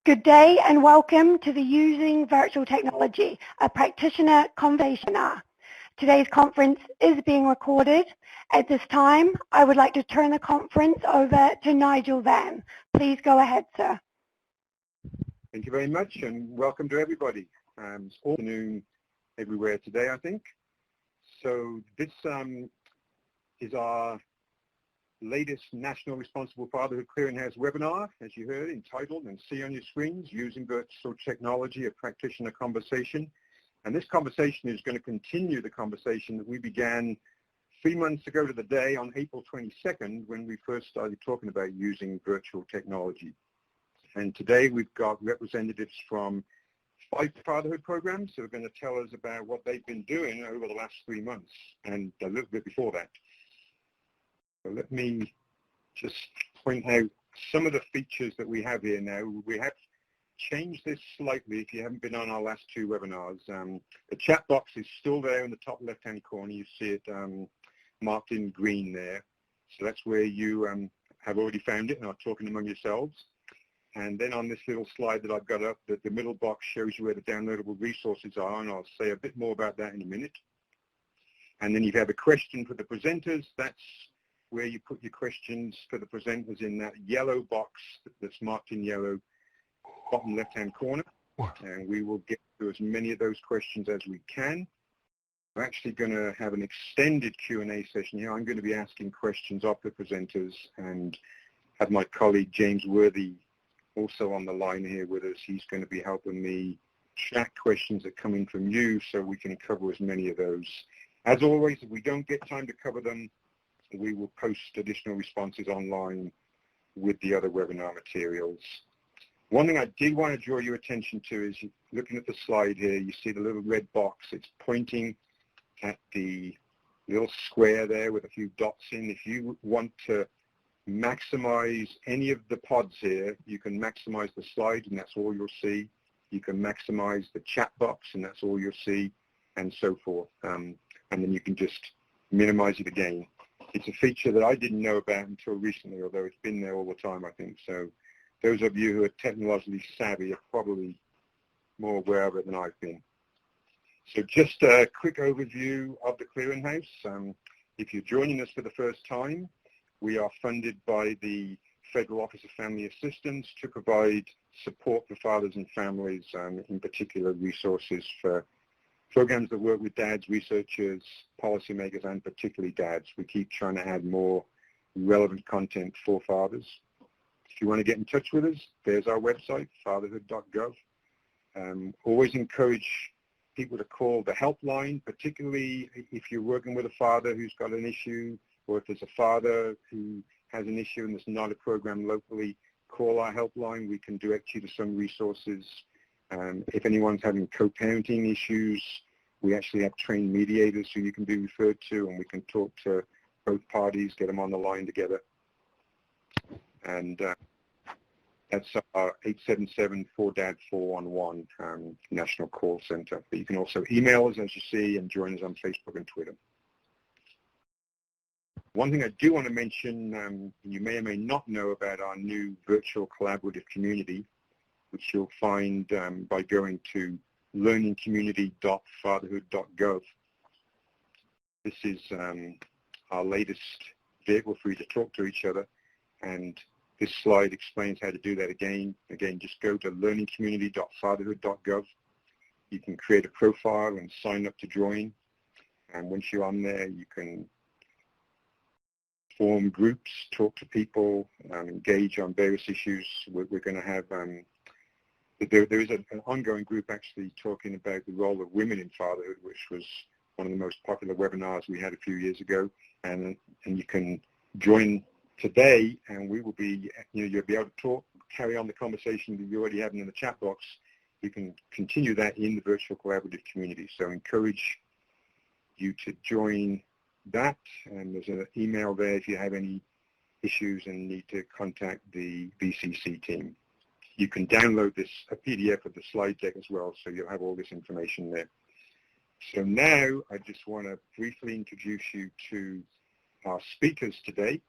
Good day and welcome to the Using Virtual Technology, a Practitioner Conversation. Today's conference is being recorded. At this time, I would like to turn the conference over to Nigel Van. Please go ahead, sir. Thank you very much and welcome to everybody. It's afternoon everywhere today, I think. So this is our latest National Responsible Fatherhood Clearinghouse webinar, as you heard, entitled and see on your screens, Using Virtual Technology, a Practitioner Conversation. And this conversation is going to continue the conversation that we began 3 months ago to the day on April 22nd when we first started talking about using virtual technology. And today we've got representatives from 5 fatherhood programs who are going to tell us about what they've been doing over the last 3 months and a little bit before that. So let me just point out some of the features that we have here now. We have changed this slightly if you haven't been on our last 2 webinars. The chat box is still there in the top left-hand corner. You see it marked in green there. So that's where you have already found it and are talking among yourselves. And then on this little slide that I've got up, the middle box shows you where the downloadable resources are, and I'll say a bit more about that in a minute. And then you have a question for the presenters. That's where you put your questions for the presenters in that yellow box that's marked in yellow, bottom left-hand corner. And we will get to as many of those questions as we can. We're actually going to have an extended Q&A session here. I'm going to be asking questions of the presenters and have my colleague James Worthy also on the line here with us. He's going to be helping me track questions that come in from you so we can cover as many of those. As always, if we don't get time to cover them, we will post additional responses online with the other webinar materials. One thing I did want to draw your attention to is looking at the slide here, you see the little red box. It's pointing at the little square there with a few dots in. If you want to maximize any of the pods here, you can maximize the slide and that's all you'll see. You can maximize the chat box and that's all you'll see, and so forth. And then you can just minimize it again. It's a feature that I didn't know about until recently, although it's been there all the time, I think. So those of you who are technologically savvy are probably more aware of it than I've been. So just a quick overview of the Clearinghouse. If you're joining us for the first time, we are funded by the Federal Office of Family Assistance to provide support for fathers and families, in particular resources for programs that work with dads, researchers, policymakers, and particularly dads. We keep trying to add more relevant content for fathers. If you want to get in touch with us, there's our website, fatherhood.gov. Always encourage people to call the helpline, particularly if you're working with a father who's got an issue, or if there's a father who has an issue and there's not a program locally, call our helpline. We can direct you to some resources. If anyone's having co-parenting issues, we actually have trained mediators who you can be referred to, and we can talk to both parties, get them on the line together. And that's our 877-4DAD-411 National Call Center. But you can also email us, as you see, and join us on Facebook and Twitter. One thing I do want to mention, you may or may not know about our new virtual collaborative community, which you'll find by going to learningcommunity.fatherhood.gov. This is our latest vehicle for you to talk to each other, and this slide explains how to do that again. Again, just go to learningcommunity.fatherhood.gov. You can create a profile and sign up to join, and once you're on there, you can form groups, talk to people, engage on various issues. We're going to have there is an ongoing group actually talking about the role of women in fatherhood, which was one of the most popular webinars we had a few years ago. And you can join today, and we will be, you'll be able to talk, carry on the conversation that you're already having in the chat box. You can continue that in the virtual collaborative community. So encourage you to join that, and there's an email there if you have any issues and need to contact the VCC team. You can download this, a PDF of the slide deck as well, so you'll have all this information there. So now I just want to briefly introduce you to our speakers today.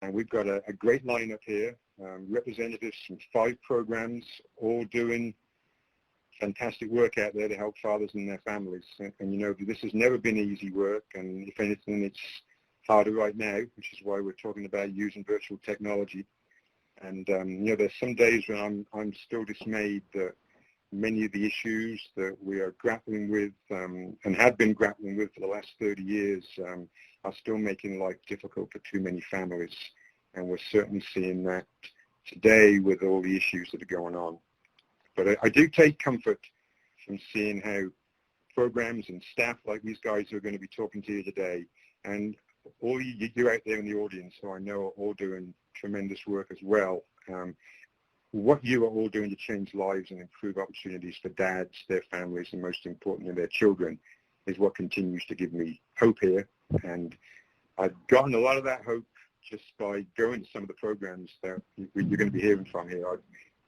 And we've got a great lineup here. representatives from 5 programs, all doing fantastic work out there to help fathers and their families. And you know, this has never been easy work, and if anything, it's harder right now, which is why we're talking about using virtual technology. And you know, there's some days when I'm still dismayed that many of the issues that we are grappling with and have been grappling with for the last 30 years are still making life difficult for too many families. And we're certainly seeing that today with all the issues that are going on. But I do take comfort from seeing how programs and staff like these guys who are going to be talking to you today, and all you out there in the audience who I know are all doing tremendous work as well, what you are all doing to change lives and improve opportunities for dads, their families, and most importantly their children is what continues to give me hope here. And I've gotten a lot of that hope just by going to some of the programs that you're going to be hearing from here.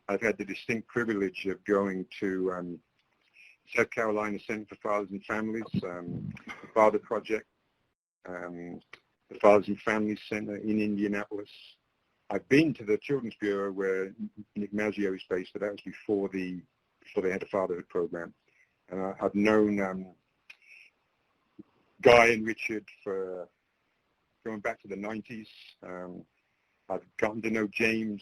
I've had the distinct privilege of going to South Carolina Center for Fathers and Families, the Father Project, the Fathers and Families Center in Indianapolis. I've been to the Children's Bureau where Nick Mazzio is based, but that was before they had a Fatherhood program. And I've known Guy and Richard for going back to the 90s. I've gotten to know James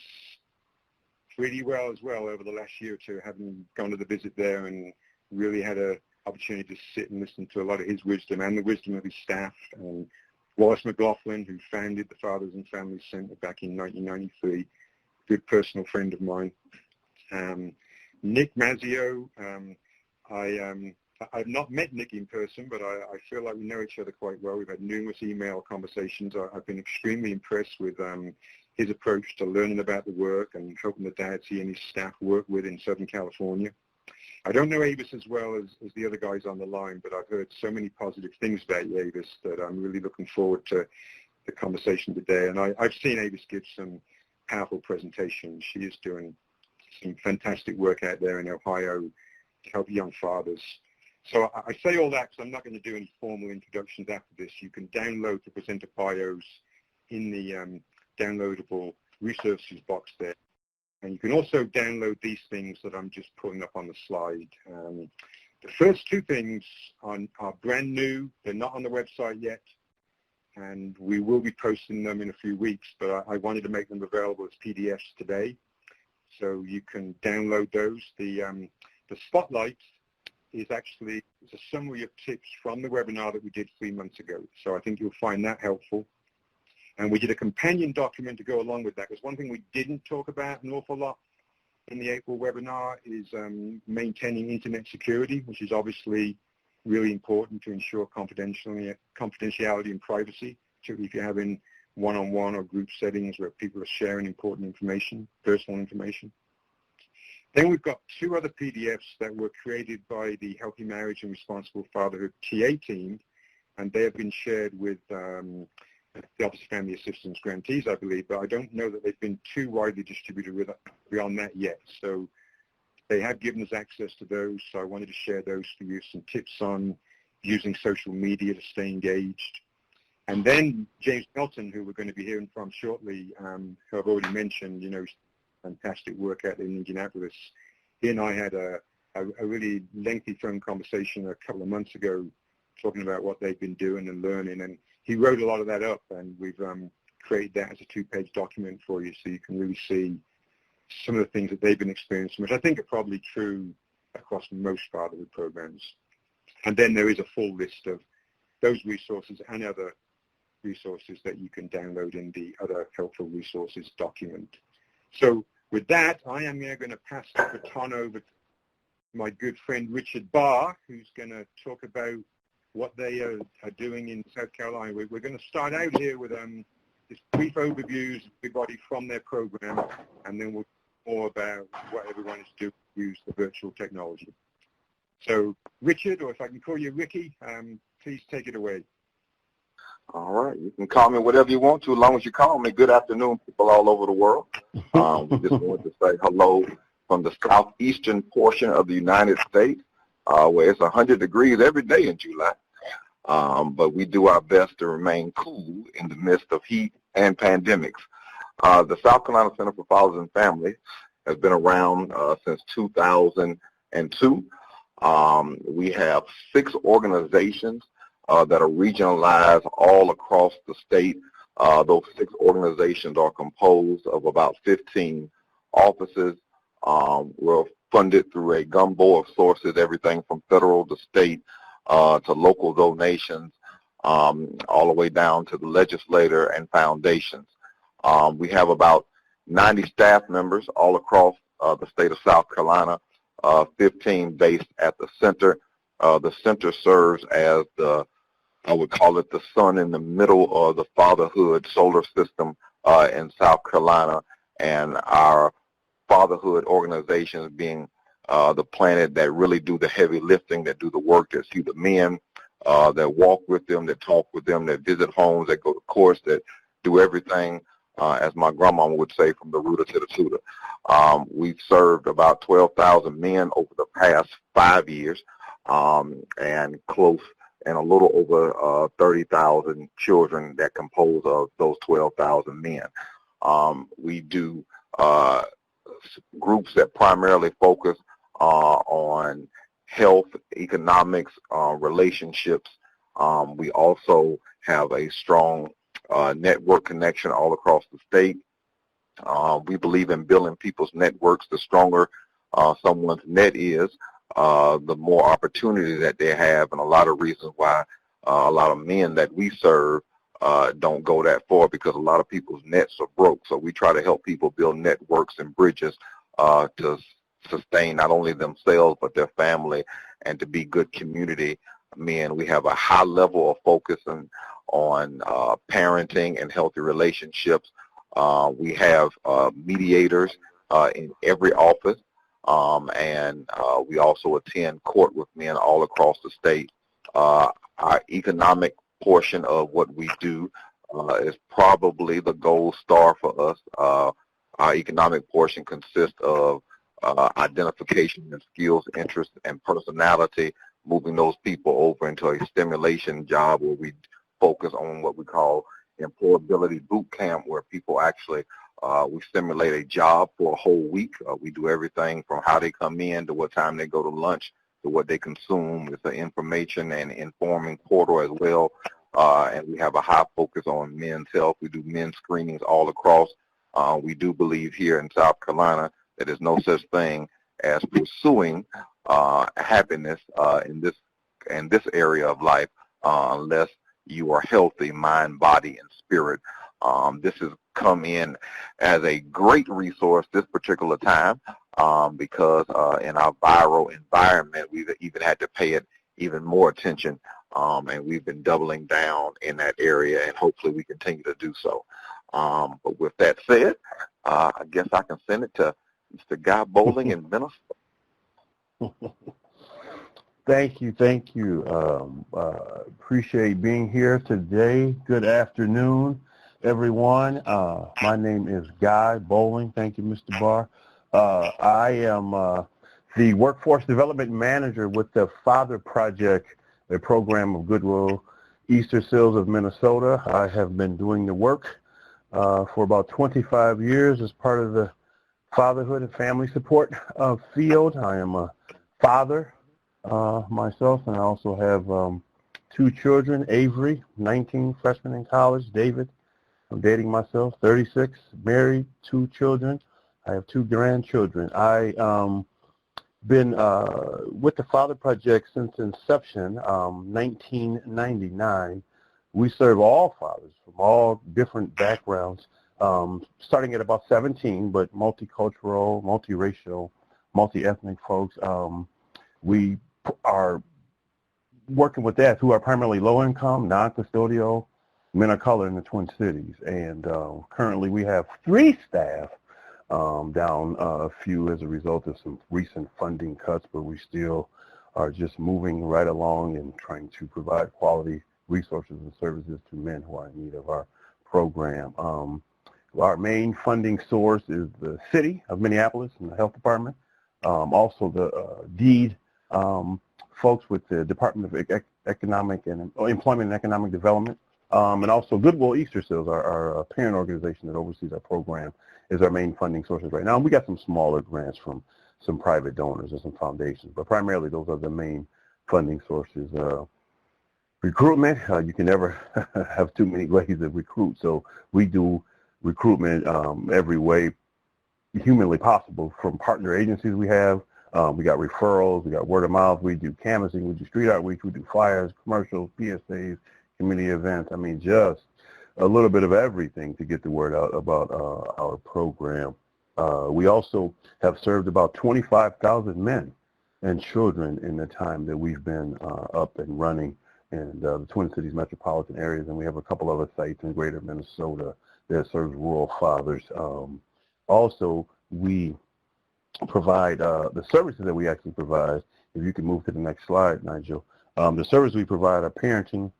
pretty well as well over the last year or two, having gone to the visit there and really had an opportunity to sit and listen to a lot of his wisdom and the wisdom of his staff. And Wallace McLaughlin, who founded the Fathers and Families Center back in 1993, good personal friend of mine. Nick Mazzio, I've not met Nick in person, but I feel like we know each other quite well. We've had numerous email conversations. I've been extremely impressed with his approach to learning about the work and helping the dads he and his staff work with in Southern California. I don't know Avis as well as the other guys on the line, but I've heard so many positive things about you, Avis, that I'm really looking forward to the conversation today. And I've seen Avis give some powerful presentations. She is doing some fantastic work out there in Ohio to help young fathers. So I say all that because I'm not going to do any formal introductions after this. You can download the presenter bios in the downloadable resources box there. And you can also download these things that I'm just putting up on the slide. The first 2 things are brand new. They're not on the website yet. And we will be posting them in a few weeks, but I wanted to make them available as PDFs today. So you can download those. The Spotlight is actually a summary of tips from the webinar that we did 3 months ago. So I think you'll find that helpful. And we did a companion document to go along with that, because one thing we didn't talk about an awful lot in the April webinar is maintaining internet security, which is obviously really important to ensure confidentiality and privacy, particularly if you're having one-on-one or group settings where people are sharing important information, personal information. Then we've got 2 other PDFs that were created by the Healthy Marriage and Responsible Fatherhood TA team, and they have been shared with the Office of Family Assistance grantees, I believe, but I don't know that they've been too widely distributed beyond that yet. So they have given us access to those, so I wanted to share those for you, some tips on using social media to stay engaged. And then James Melton, who we're going to be hearing from shortly, who I've already mentioned, you know, fantastic work out in Indianapolis. He and I had a really lengthy phone conversation a couple of months ago talking about what they've been doing and learning, and he wrote a lot of that up, and we've created that as a 2-page document for you so you can really see some of the things that they've been experiencing, which I think are probably true across most fatherhood programs. And then there is a full list of those resources and other resources that you can download in the other helpful resources document. So with that, I am now going to pass the baton over to my good friend Richard Barr, who's going to talk about what they are doing in South Carolina. We're going to start out here with just brief overviews of everybody from their program, and then we'll talk more about what everyone is doing to use the virtual technology. So Richard, or if I can call you Ricky, please take it away. All right. You can call me whatever you want to, as long as you call me. Good afternoon, people all over the world. We just wanted to say hello from the southeastern portion of the United States, where it's 100 degrees every day in July. But we do our best to remain cool in the midst of heat and pandemics. The South Carolina Center for Fathers and Families has been around since 2002. We have 6 organizations that are regionalized all across the state. Those 6 organizations are composed of about 15 offices. We're funded through a gumbo of sources, everything from federal to state to local donations, all the way down to the legislator and foundations. We have about 90 staff members all across the state of South Carolina, 15 based at the center. The center serves as I would call it the sun in the middle of the fatherhood solar system in South Carolina, and our fatherhood organizations being the planet that really do the heavy lifting, that do the work, that see the men, that walk with them, that talk with them, that visit homes, that go to course, that do everything, as my grandmama would say, from the rooter to the tutor. We've served about 12,000 men over the past 5 years, and a little over 30,000 children that compose of those 12,000 men. We do groups that primarily focus on health, economics, relationships. We also have a strong network connection all across the state. We believe in building people's networks. The stronger someone's net is, the more opportunity that they have, and a lot of reasons why a lot of men that we serve don't go that far, because a lot of people's nets are broke. So we try to help people build networks and bridges to sustain not only themselves but their family, and to be good community men. We have a high level of focus on parenting and healthy relationships. We have mediators in every office, and we also attend court with men all across the state. Our economic portion of what we do is probably the gold star for us. Our economic portion consists of identification and skills, interests, and personality, moving those people over into a stimulation job where we focus on what we call employability boot camp, where people actually, we stimulate a job for a whole week. We do everything from how they come in to what time they go to lunch to what they consume. It's an information and informing portal as well. And we have a high focus on men's health. We do men's screenings all across. We do believe here in South Carolina that there's no such thing as pursuing happiness in this area of life unless you are healthy, mind, body, and spirit. This has come in as a great resource this particular time because in our viral environment, we've even had to pay it even more attention, and we've been doubling down in that area, and hopefully we continue to do so. But with that said, I guess I can send it to Mr. Guy Bowling in Minnesota. Thank you. Appreciate being here today. Good afternoon, everyone. My name is Guy Bowling. Thank you, Mr. Barr. I am the Workforce Development Manager with the Father Project, a program of Goodwill Easter Seals of Minnesota. I have been doing the work for about 25 years as part of the fatherhood and family support field. I am a father myself, and I also have 2 children, Avery, 19, freshman in college, David, I'm dating myself, 36, married, 2 children. I have 2 grandchildren. I been with the Father Project since inception, 1999. We serve all fathers from all different backgrounds, starting at about 17, but multicultural, multiracial, multi-ethnic folks. We are working with that who are primarily low-income, non-custodial, men of color in the Twin Cities. And currently we have 3 staff, down a few as a result of some recent funding cuts, but we still are just moving right along and trying to provide quality resources and services to men who are in need of our program. Our main funding source is the city of Minneapolis and the health department. Also the DEED folks with the Department of Economic and Employment and Economic Development And also Goodwill Easter Seals, our parent organization that oversees our program, is our main funding sources right now. And we got some smaller grants from some private donors and some foundations, but primarily those are the main funding sources. Recruitment, you can never have too many ways to recruit, so we do recruitment every way humanly possible from partner agencies we have. We got referrals, we got word of mouth, we do canvassing, we do street outreach, we do flyers, commercials, PSAs, community events. I mean, just a little bit of everything to get the word out about our program. We also have served about 25,000 men and children in the time that we've been up and running in the Twin Cities metropolitan areas, and we have a couple other sites in greater Minnesota that serves rural fathers. Also, we provide the services that we actually provide. If you can move to the next slide, Nigel. The services we provide are parenting,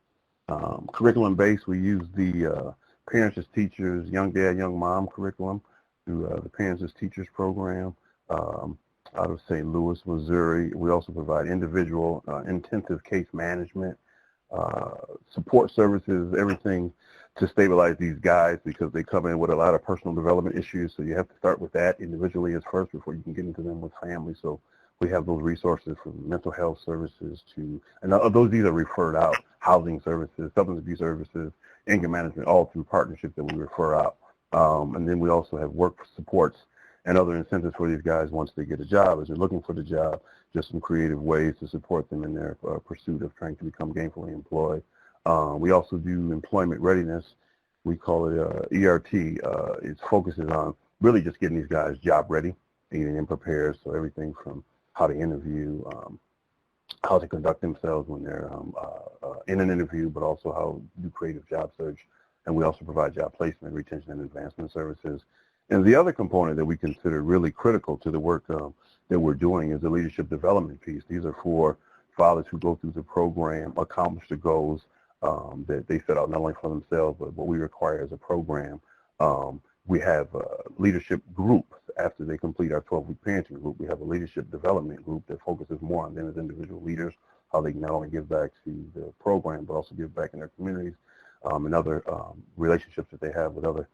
curriculum-based. We use the Parents as Teachers, Young Dad, Young Mom curriculum through the Parents as Teachers program out of St. Louis, Missouri. We also provide individual intensive case management, support services, everything to stabilize these guys because they come in with a lot of personal development issues. So you have to start with that individually as first before you can get into them with family. So we have those resources from mental health services to, and these are referred out, housing services, substance abuse services, anger management, all through partnerships that we refer out. And then we also have work supports and other incentives for these guys once they get a job. As they're looking for the job, just some creative ways to support them in their pursuit of trying to become gainfully employed. We also do employment readiness. We call it ERT. It focuses on really just getting these guys job ready, getting them prepared. So everything from how to interview, how to conduct themselves when they're in an interview, but also how to do creative job search. And we also provide job placement, retention, and advancement services. And the other component that we consider really critical to the work that we're doing is the leadership development piece. These are for fathers who go through the program, accomplish the goals that they set out not only for themselves, but what we require as a program. We have leadership groups after they complete our 12-week parenting group. We have a leadership development group that focuses more on them as individual leaders, how they can not only give back to the program, but also give back in their communities and other relationships that they have with other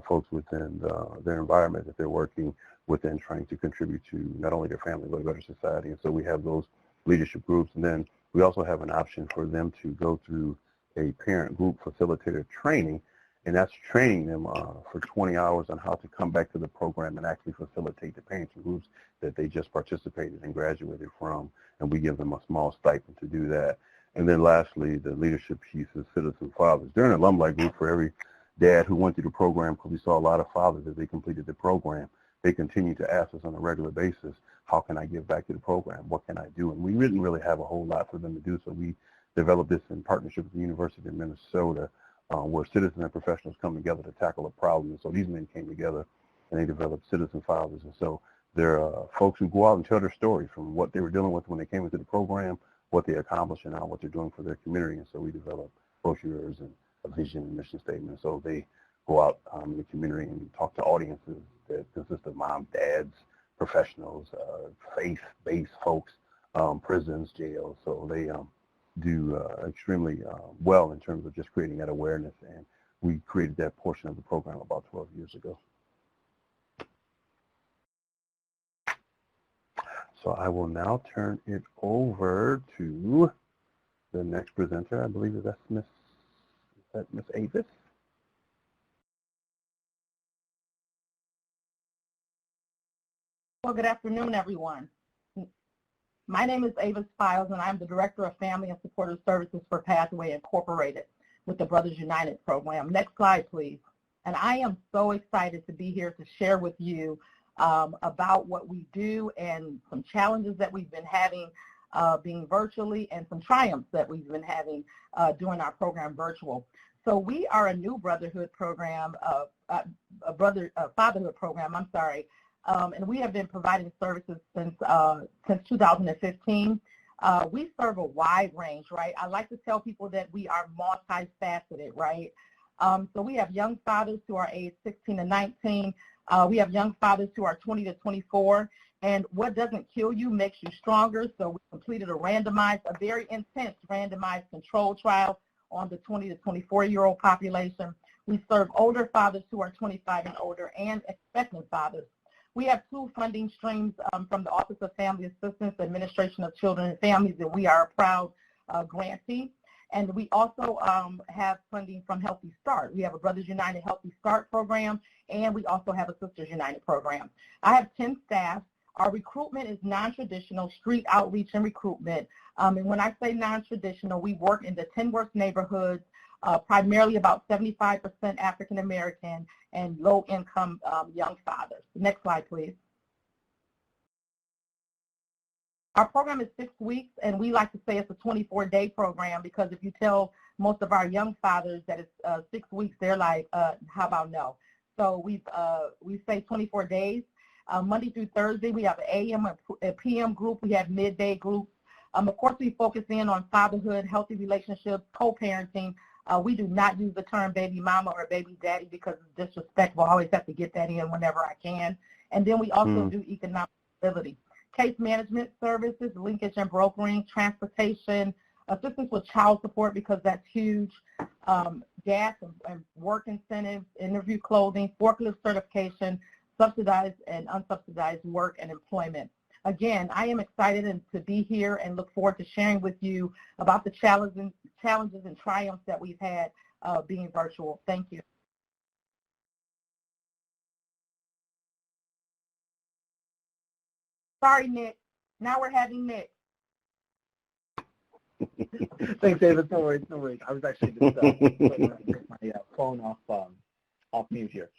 folks within their environment that they're working within, trying to contribute to not only their family, but a better society. And so we have those leadership groups. And then we also have an option for them to go through a parent group facilitator training, and that's training them for 20 hours on how to come back to the program and actually facilitate the parenting groups that they just participated and graduated from, and we give them a small stipend to do that. And then lastly, the leadership piece is citizen fathers. During an alumni group for every dad who went through the program, because we saw a lot of fathers as they completed the program, they continue to ask us on a regular basis, how can I give back to the program? What can I do? And we didn't really have a whole lot for them to do, so we developed this in partnership with the University of Minnesota, where citizens and professionals come together to tackle a problem. And so these men came together and they developed citizen fathers. And so there are folks who go out and tell their stories from what they were dealing with when they came into the program, what they accomplished, and now what they're doing for their community. And so we develop brochures and a vision and mission statement. So they go out in the community and talk to audiences that consist of moms, dads, professionals, faith-based folks, prisons, jails. So they do extremely well in terms of just creating that awareness. And we created that portion of the program about 12 years ago. So I will now turn it over to the next presenter. I believe that's Miss Avis. Well, good afternoon, everyone. My name is Avis Files, and I'm the Director of Family and Supportive Services for Pathway Incorporated with the Brothers United program. Next slide, please. And I am so excited to be here to share with you about what we do and some challenges that we've been having being virtually and some triumphs that we've been having doing our program virtual. So we are a new brotherhood program, fatherhood program, I'm sorry. And we have been providing services since 2015. We serve a wide range, right? I like to tell people that we are multifaceted, right? So we have young fathers who are age 16 to 19. We have young fathers who are 20 to 24. And what doesn't kill you makes you stronger. So we completed a very intense randomized control trial on the 20 to 24-year-old population. We serve older fathers who are 25 and older and expectant fathers. We have 2 funding streams from the Office of Family Assistance, Administration of Children and Families, and we are a proud grantee. And we also have funding from Healthy Start. We have a Brothers United Healthy Start program, and we also have a Sisters United program. I have 10 staff. Our recruitment is non-traditional, street outreach and recruitment. And when I say non-traditional, we work in the 10 worst neighborhoods, primarily about 75% African American and low-income young fathers. Next slide, please. Our program is 6 weeks, and we like to say it's a 24-day program because if you tell most of our young fathers that it's 6 weeks, they're like, how about no? So we say 24 days. Monday through Thursday, we have an AM and PM group. We have midday groups. Of course, we focus in on fatherhood, healthy relationships, co-parenting. We do not use the term baby mama or baby daddy because it's disrespectful. I always have to get that in whenever I can. And then we also do economic stability. Case management services, linkage and brokering, transportation, assistance with child support because that's huge, gas and work incentives, interview clothing, forklift certification, subsidized and unsubsidized work and employment. Again, I am excited to be here and look forward to sharing with you about the challenges and triumphs that we've had being virtual. Thank you. Sorry, Nick. Now we're having Nick. Thanks, David. No worries, no worries. I was actually just putting my phone off mute here.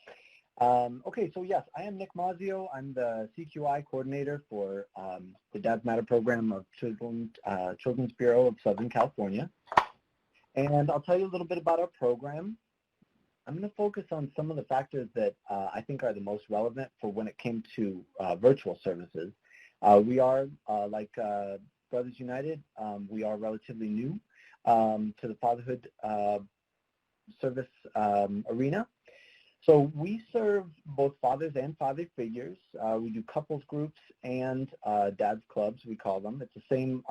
Okay, so yes, I am Nick Mazio. I'm the CQI coordinator for the Dads Matter program of Children's Bureau of Southern California. And I'll tell you a little bit about our program. I'm going to focus on some of the factors that I think are the most relevant for when it came to virtual services. We are, like Brothers United, we are relatively new to the fatherhood service arena. So we serve both fathers and father figures. We do couples groups and dads clubs, we call them. It's the same,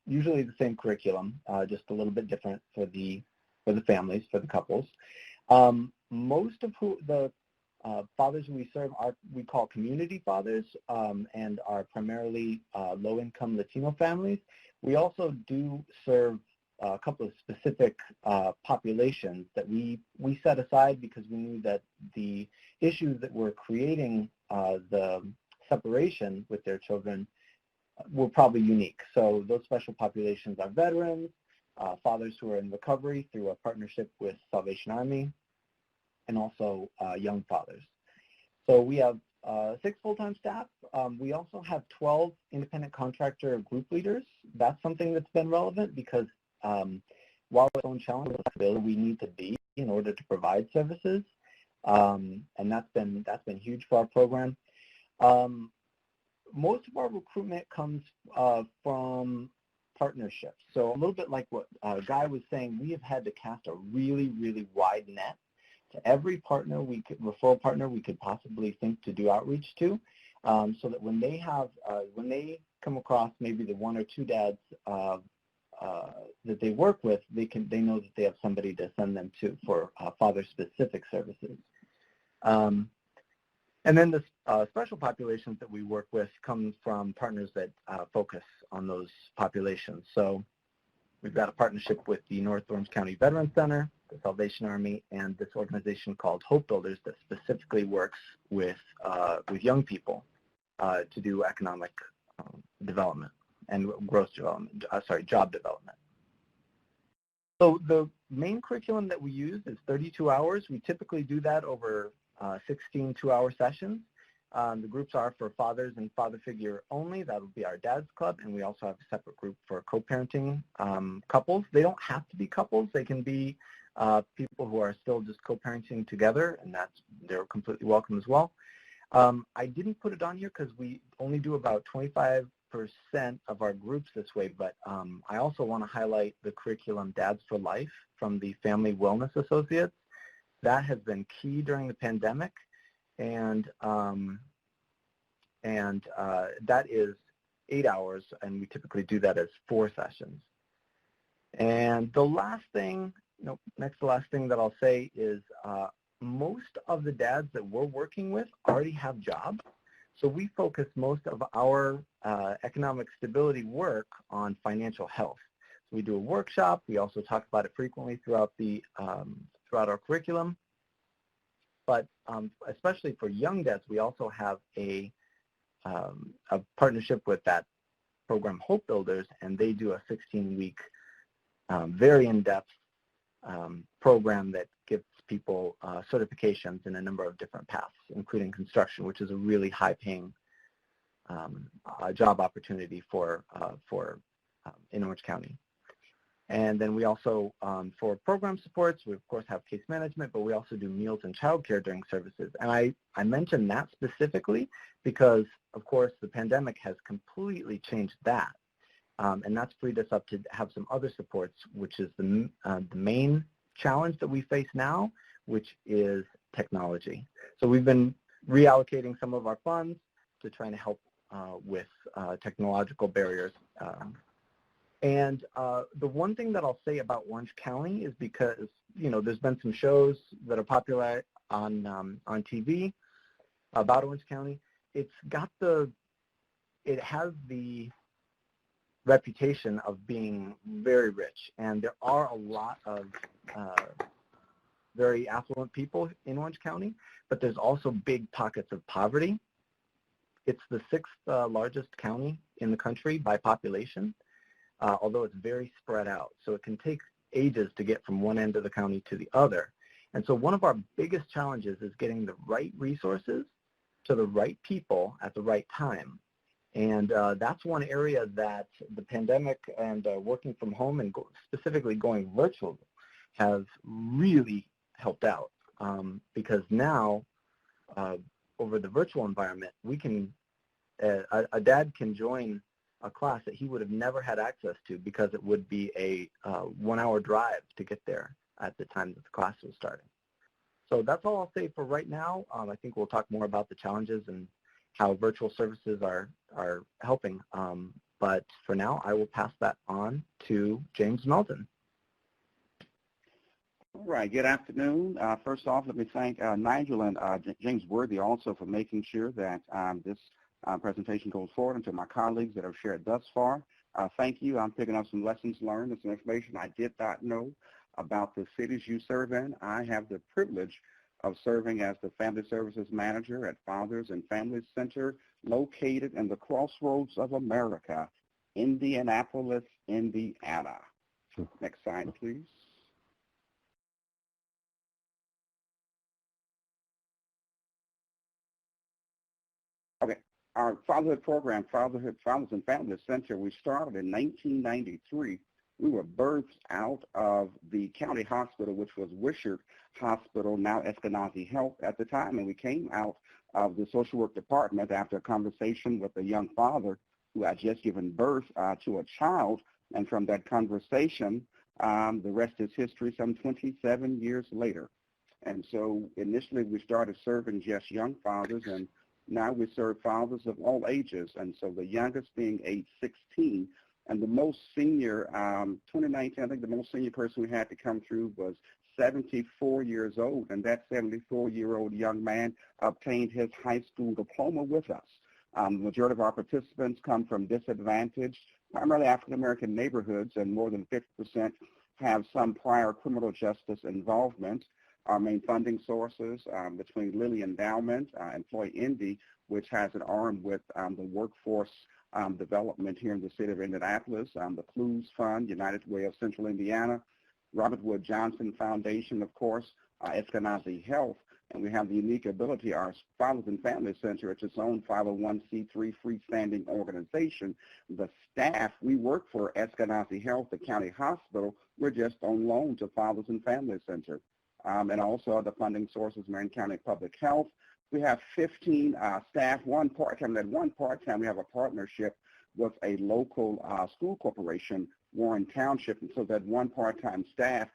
usually the same curriculum, just a little bit different for the families, for the couples. Most of the fathers we serve we call community fathers and are primarily low-income Latino families. We also do serve a couple of specific populations that we set aside because we knew that the issues that were creating the separation with their children were probably unique. So those special populations are veterans, fathers who are in recovery through a partnership with Salvation Army, and also young fathers. So we have 6 full-time staff. We also have 12 independent contractor group leaders. That's something that's been relevant because while it's own challenge, we need to be in order to provide services, and that's been huge for our program. Most of our recruitment comes from partnerships. So a little bit like what Guy was saying, we have had to cast a really, really wide net to every partner referral partner we could possibly think to do outreach to, so that when they come across maybe the 1 or 2 dads that they work with, they know that they have somebody to send them to for father-specific services. And then the special populations that we work with come from partners that focus on those populations. So we've got a partnership with the North Orange County Veterans Center, the Salvation Army, and this organization called Hope Builders that specifically works with young people to do economic development and job development. So the main curriculum that we use is 32 hours. We typically do that over 16 2-hour sessions. The groups are for fathers and father figure only. That will be our Dads Club, and we also have a separate group for co-parenting couples. They don't have to be couples. They can be people who are still just co-parenting together, and they're completely welcome as well. I didn't put it on here because we only do about 25% of our groups this way, but I also want to highlight the curriculum Dads for Life from the Family Wellness Associates. That has been key during the pandemic, and that is 8 hours, and we typically do that as 4 sessions. And the last thing, next to last thing that I'll say is most of the dads that we're working with already have jobs. So we focus most of our economic stability work on financial health. So we do a workshop. We also talk about it frequently throughout our curriculum. But especially for young dads, we also have a partnership with that program, Hope Builders, and they do a 16-week, very in-depth program that gives people certifications in a number of different paths, including construction, which is a really high-paying job opportunity in Orange County. And then we also, for program supports, we of course have case management, but we also do meals and childcare during services. And I mentioned that specifically because, of course, the pandemic has completely changed that. And that's freed us up to have some other supports, which is the main challenge that we face now, which is technology. So we've been reallocating some of our funds to trying to help with technological barriers. And the one thing that I'll say about Orange County is because, there's been some shows that are popular on TV about Orange County. It has the reputation of being very rich, and there are a lot of very affluent people in Orange County, but there's also big pockets of poverty. It's the 6th largest county in the country by population, although it's very spread out. So it can take ages to get from one end of the county to the other. And so one of our biggest challenges is getting the right resources to the right people at the right time. And that's one area that the pandemic and working from home and specifically going virtual has really helped out because now over the virtual environment, we can, a dad can join a class that he would have never had access to because it would be a 1-hour drive to get there at the time that the class was starting. So that's all I'll say for right now. I think we'll talk more about the challenges and how virtual services are helping. But for now, I will pass that on to James Melton. All right, good afternoon. First off, let me thank Nigel and James Worthy also for making sure that this presentation goes forward, and to my colleagues that have shared thus far. Thank you. I'm picking up some lessons learned and some information I did not know about the cities you serve in. I have the privilege of serving as the Family Services Manager at Fathers and Families Center, located in the crossroads of America, Indianapolis, Indiana. Next slide, please. Okay, our fatherhood program, Fatherhood Fathers and Families Center, we started in 1993. We were birthed out of the county hospital, which was Wishart Hospital, now Eskenazi Health at the time, and we came out of the social work department after a conversation with a young father who had just given birth to a child, and from that conversation, the rest is history some 27 years later. And so initially we started serving just young fathers, and now we serve fathers of all ages, and so the youngest being age 16, and the most senior, 2019, I think the most senior person we had to come through was 74 years old, and that 74-year-old young man obtained his high school diploma with us. The majority of our participants come from disadvantaged, primarily African-American neighborhoods, and more than 50% have some prior criminal justice involvement. Our main funding sources between Lilly Endowment, Employee Indy, which has an arm with the workforce development here in the city of Indianapolis, the Clues Fund, United Way of Central Indiana, Robert Wood Johnson Foundation, of course, Eskenazi Health, and we have the unique ability, our Fathers and Family Center, it's its own 501c3 freestanding organization. The staff, we work for Eskenazi Health, the county hospital, we're just on loan to Fathers and Family Center. And also the funding sources, Marion County Public Health. We have 15 staff, one part-time. That one part-time, we have a partnership with a local school corporation, Warren Township, and so that one part-time staff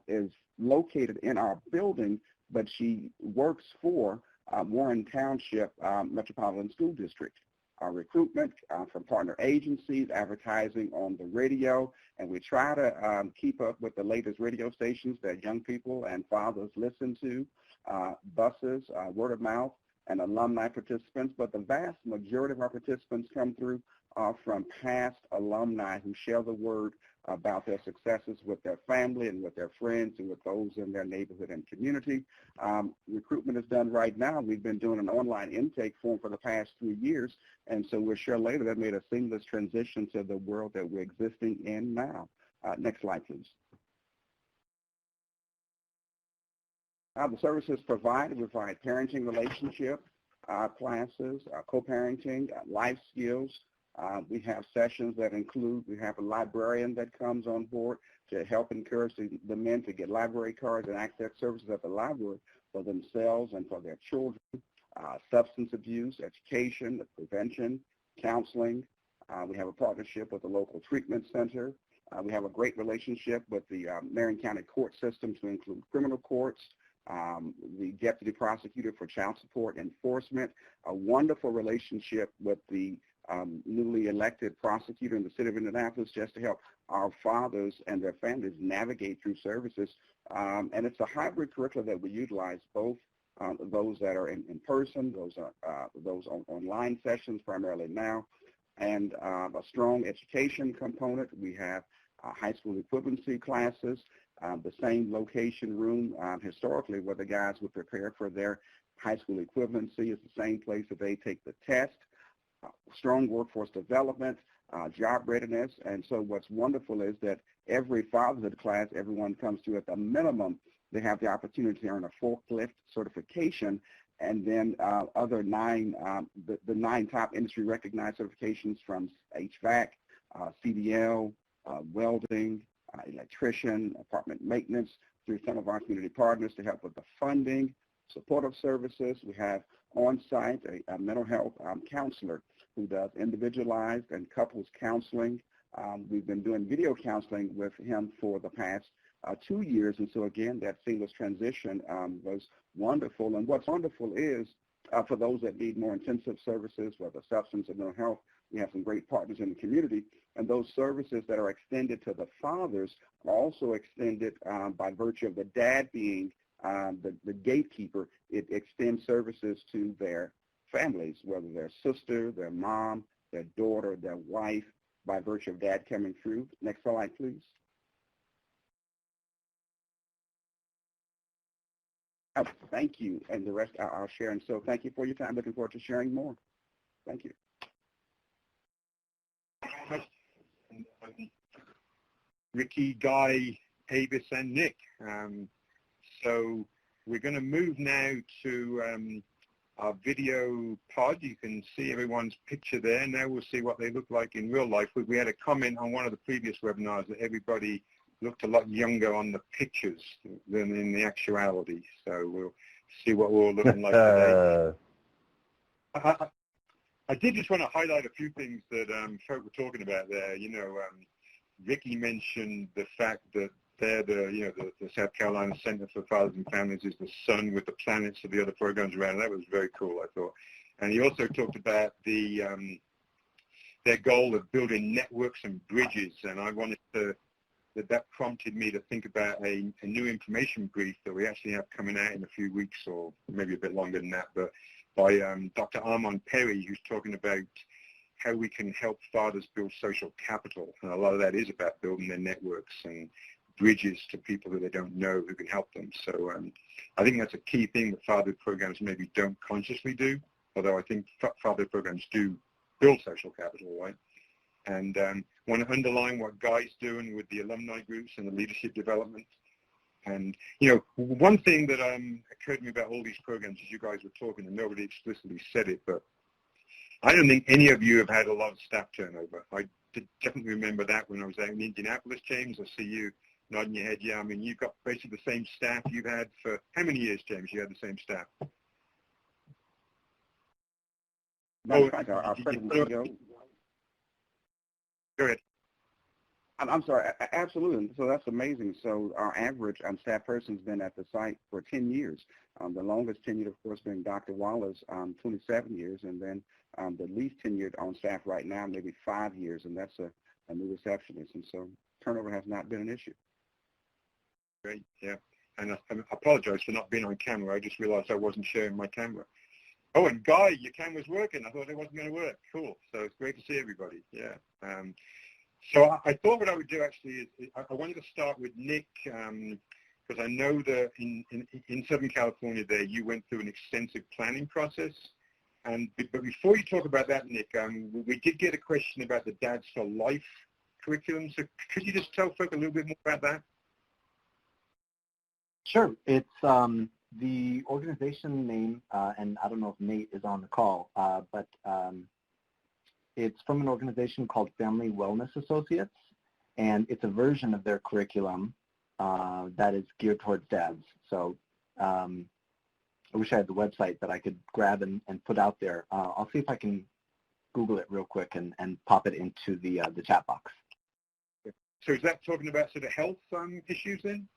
is located in our building, but she works for Warren Township Metropolitan School District. recruitment from partner agencies, advertising on the radio, and we try to keep up with the latest radio stations that young people and fathers listen to, buses, word of mouth, and alumni participants. But the vast majority of our participants come through from past alumni who share the word about their successes with their family and with their friends and with those in their neighborhood and community. Recruitment is done right now. We've been doing an online intake form for the past 3 years, and so we'll share later that made a seamless transition to the world that we're existing in now. Next slide, please. The services provided, we provide parenting relationship classes, co-parenting, life skills. We have sessions that include, we have a librarian that comes on board to help encourage the men to get library cards and access services at the library for themselves and for their children. Substance abuse, education, prevention, counseling. We have a partnership with the local treatment center. We have a great relationship with the Marion County court system to include criminal courts, the deputy prosecutor for child support enforcement, a wonderful relationship with the newly elected prosecutor in the city of Indianapolis just to help our fathers and their families navigate through services. And it's a hybrid curriculum that we utilize, both those that are in person, those on online sessions primarily now, and a strong education component. We have high school equivalency classes, the same location room historically where the guys would prepare for their high school equivalency is the same place that they take the test. Strong workforce development, job readiness, and so what's wonderful is that every fatherhood class, everyone comes to at the minimum, they have the opportunity to earn a forklift certification, and then other the 9 top industry recognized certifications from HVAC, CDL, welding, electrician, apartment maintenance, through some of our community partners to help with the funding, supportive services. We have on-site a mental health counselor who does individualized and couples counseling. We've been doing video counseling with him for the past 2 years, and so again, that seamless transition was wonderful. And what's wonderful is for those that need more intensive services, whether substance or mental health, we have some great partners in the community, and those services that are extended to the fathers are also extended by virtue of the dad being the gatekeeper. It extends services to their families, whether their sister, their mom, their daughter, their wife, by virtue of dad coming through. Next slide, please. Oh, thank you, and the rest I'll share. And so thank you for your time. Looking forward to sharing more. Thank you. Ricky, Guy, Avis, and Nick. So we're going to move now to our video pod. You can see everyone's picture there. Now we'll see what they look like in real life. We had a comment on one of the previous webinars that everybody looked a lot younger on the pictures than in the actuality. So we'll see what we're all looking like today. I did just want to highlight a few things that folk were talking about there. You know, Ricky mentioned the fact that they're the South Carolina Center for Fathers and Families is the sun with the planets of the other programs around. That was very cool, I thought. And he also talked about their goal of building networks and bridges. And I wanted to, that prompted me to think about a new information brief that we actually have coming out in a few weeks, or maybe a bit longer than that, but by Dr. Armand Perry, who's talking about how we can help fathers build social capital. And a lot of that is about building their networks and bridges to people that they don't know who can help them. So I think that's a key thing that fatherhood programs maybe don't consciously do, although I think fatherhood programs do build social capital, right? And want to underline what Guy's doing with the alumni groups and the leadership development. And, you know, one thing that occurred to me about all these programs as you guys were talking, and nobody explicitly said it, but I don't think any of you have had a lot of staff turnover. I definitely remember that when I was out in Indianapolis, James. I see you nodding your head. Yeah, I mean, you've got basically the same staff you've had for how many years, James? You had the same staff? Our president CEO. Go ahead. I'm sorry, absolutely. So that's amazing. So our average staff person's been at the site for 10 years. The longest tenured, of course, being Dr. Waller's 27 years, and then the least tenured on staff right now, maybe 5 years, and that's a new receptionist. And so turnover has not been an issue. Great, yeah. And I apologize for not being on camera. I just realized I wasn't sharing my camera. Oh, and Guy, your camera's working. I thought it wasn't going to work. Cool. So it's great to see everybody. Yeah. So I thought what I would do actually is I wanted to start with Nick because I know that in Southern California there you went through an extensive planning process. But before you talk about that, Nick, we did get a question about the Dads for Life curriculum. So could you just tell folk a little bit more about that? Sure. It's the organization name, and I don't know if Nate is on the call, but it's from an organization called Family Wellness Associates, and it's a version of their curriculum that is geared towards dads. So I wish I had the website that I could grab and put out there. I'll see if I can Google it real quick and pop it into the chat box. So is that talking about sort of health issues then?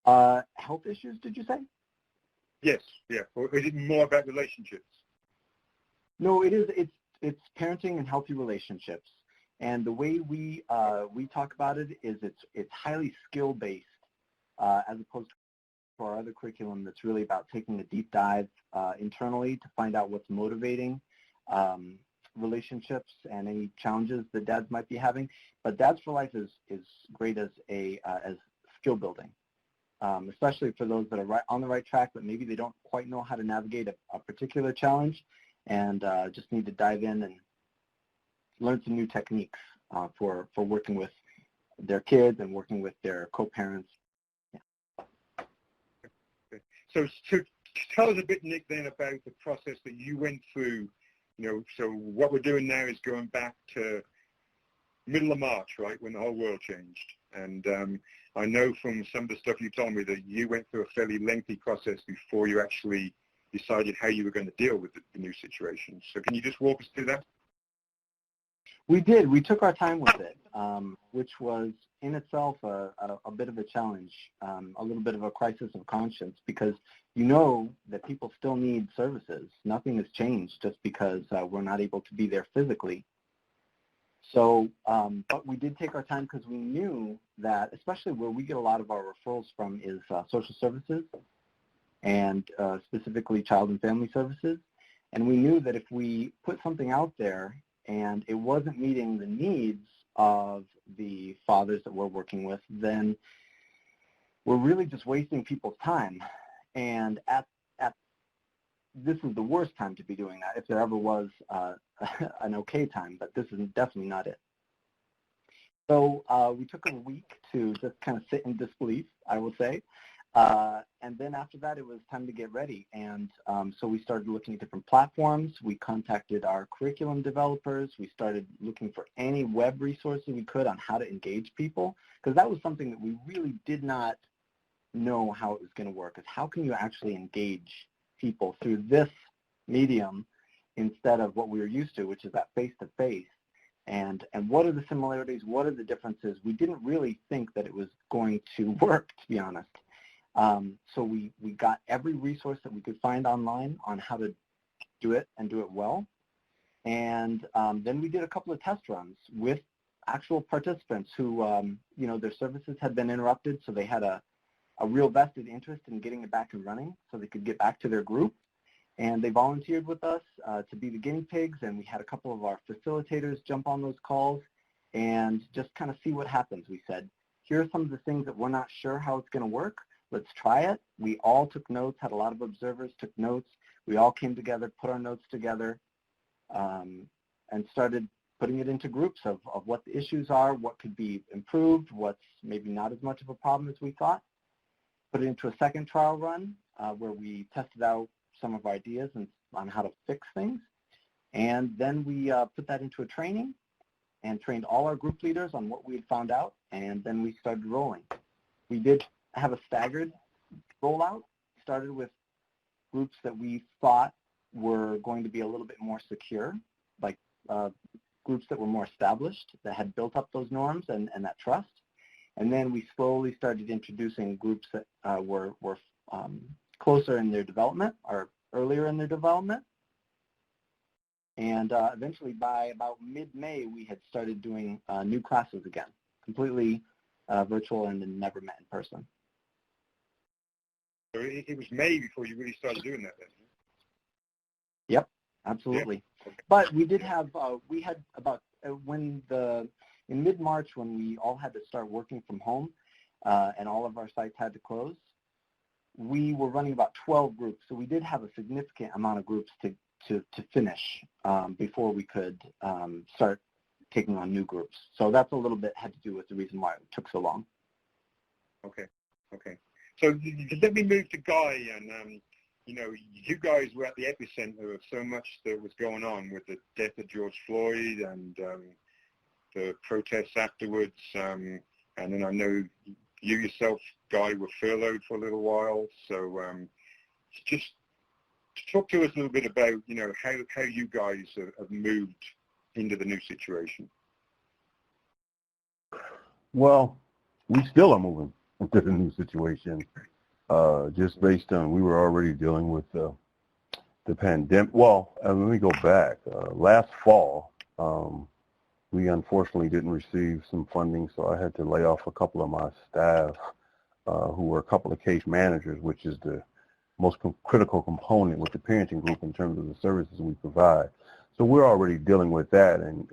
Health issues, did you say? Yes, yeah. Or is it more about relationships? No, it is. It's parenting and healthy relationships. And the way we talk about it is it's highly skill based, as opposed to our other curriculum that's really about taking a deep dive internally to find out what's motivating relationships and any challenges that dads might be having. But Dads for Life is great as skill building. Especially for those that are on the right track, but maybe they don't quite know how to navigate a particular challenge and just need to dive in and learn some new techniques for working with their kids and working with their co-parents. Yeah. Okay. So tell us a bit, Nick, then about the process that you went through. So what we're doing now is going back to middle of March, right, when the whole world changed. And I know from some of the stuff you told me that you went through a fairly lengthy process before you actually decided how you were going to deal with the new situation. So can you just walk us through that? We did. We took our time with it, which was in itself a bit of a challenge, a little bit of a crisis of conscience, because you know that people still need services. Nothing has changed just because we're not able to be there physically. So, but we did take our time because we knew that, especially where we get a lot of our referrals from is social services and specifically child and family services. And we knew that if we put something out there and it wasn't meeting the needs of the fathers that we're working with, then we're really just wasting people's time. And this is the worst time to be doing that, if there ever was an okay time, but this is definitely not it. So we took a week to just kind of sit in disbelief, I will say. And then after that, it was time to get ready. And so we started looking at different platforms. We contacted our curriculum developers. We started looking for any web resources we could on how to engage people, because that was something that we really did not know how it was going to work, is how can you actually engage people through this medium instead of what we were used to, which is that face-to-face. And what are the similarities? What are the differences? We didn't really think that it was going to work, to be honest. So we got every resource that we could find online on how to do it and do it well. And then we did a couple of test runs with actual participants who, their services had been interrupted, so they had a real vested interest in getting it back and running so they could get back to their group. And they volunteered with us to be the guinea pigs, and we had a couple of our facilitators jump on those calls and just kind of see what happens. We said, here are some of the things that we're not sure how it's going to work. Let's try it. We all took notes, had a lot of observers, took notes. We all came together, put our notes together, and started putting it into groups of what the issues are, what could be improved, what's maybe not as much of a problem as we thought. Put it into a second trial run where we tested out some of our ideas on how to fix things. And then we put that into a training and trained all our group leaders on what we had found out, and then we started rolling. We did have a staggered rollout. Started with groups that we thought were going to be a little bit more secure, like groups that were more established, that had built up those norms and that trust. And then we slowly started introducing groups that were closer in their development or earlier in their development. And eventually by about mid-May, we had started doing new classes again, completely virtual and then never met in person. So it was May before you really started doing that then? Yep, absolutely. Yeah. Okay. But we did have, we had about, in mid-March when we all had to start working from home and all of our sites had to close, we were running about 12 groups. So we did have a significant amount of groups to finish before we could start taking on new groups. So that's a little bit had to do with the reason why it took so long. Okay, okay. So let me move to Guy, and you know, you guys were at the epicenter of so much that was going on with the death of George Floyd and the protests afterwards, and then I know you yourself, Guy, were furloughed for a little while. So just talk to us a little bit about, you know, how you guys have moved into the new situation. Well, we still are moving into the new situation, just based on we were already dealing with the pandemic. Well, let me go back. Last fall, we unfortunately didn't receive some funding, so I had to lay off a couple of my staff who were a couple of case managers, which is the most critical component with the parenting group in terms of the services we provide. So we're already dealing with that and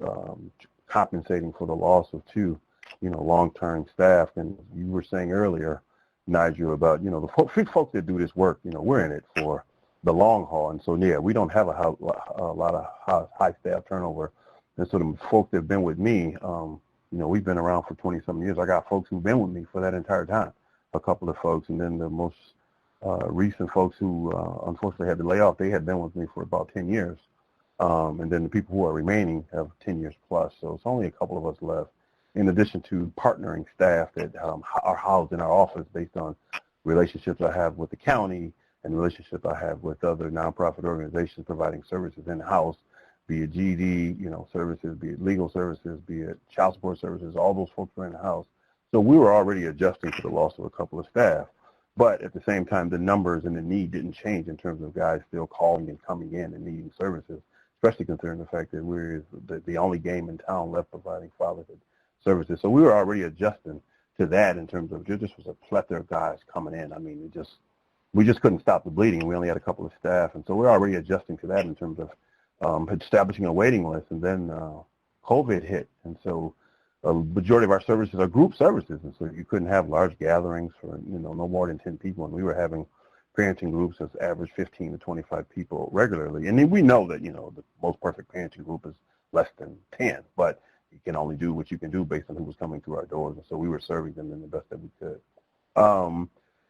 compensating for the loss of two, you know, long-term staff. And you were saying earlier, Nigel, about, you know, the folks that do this work, you know, we're in it for the long haul. And so, yeah, we don't have a lot of high staff turnover. And so the folks that have been with me, you know, we've been around for 20-something years. I got folks who've been with me for that entire time, a couple of folks. And then the most recent folks who unfortunately had to lay off, they had been with me for about 10 years. And then the people who are remaining have 10 years plus. So it's only a couple of us left, in addition to partnering staff that are housed in our office based on relationships I have with the county and relationships I have with other nonprofit organizations providing services in-house, be it GED, you know, services, be it legal services, be it child support services. All those folks are in-house. So we were already adjusting to the loss of a couple of staff. But at the same time, the numbers and the need didn't change in terms of guys still calling and coming in and needing services, especially considering the fact that we're the only game in town left providing fatherhood services. So we were already adjusting to that in terms of there just was a plethora of guys coming in. I mean, we just couldn't stop the bleeding. We only had a couple of staff. And so we're already adjusting to that in terms of establishing a waiting list. And then COVID hit. And so a majority of our services are group services, and so you couldn't have large gatherings for, you know, no more than 10 people, and we were having parenting groups that's average 15 to 25 people regularly. And we know that, you know, the most perfect parenting group is less than 10, but you can only do what you can do based on who was coming through our doors, and so we were serving them in the best that we could.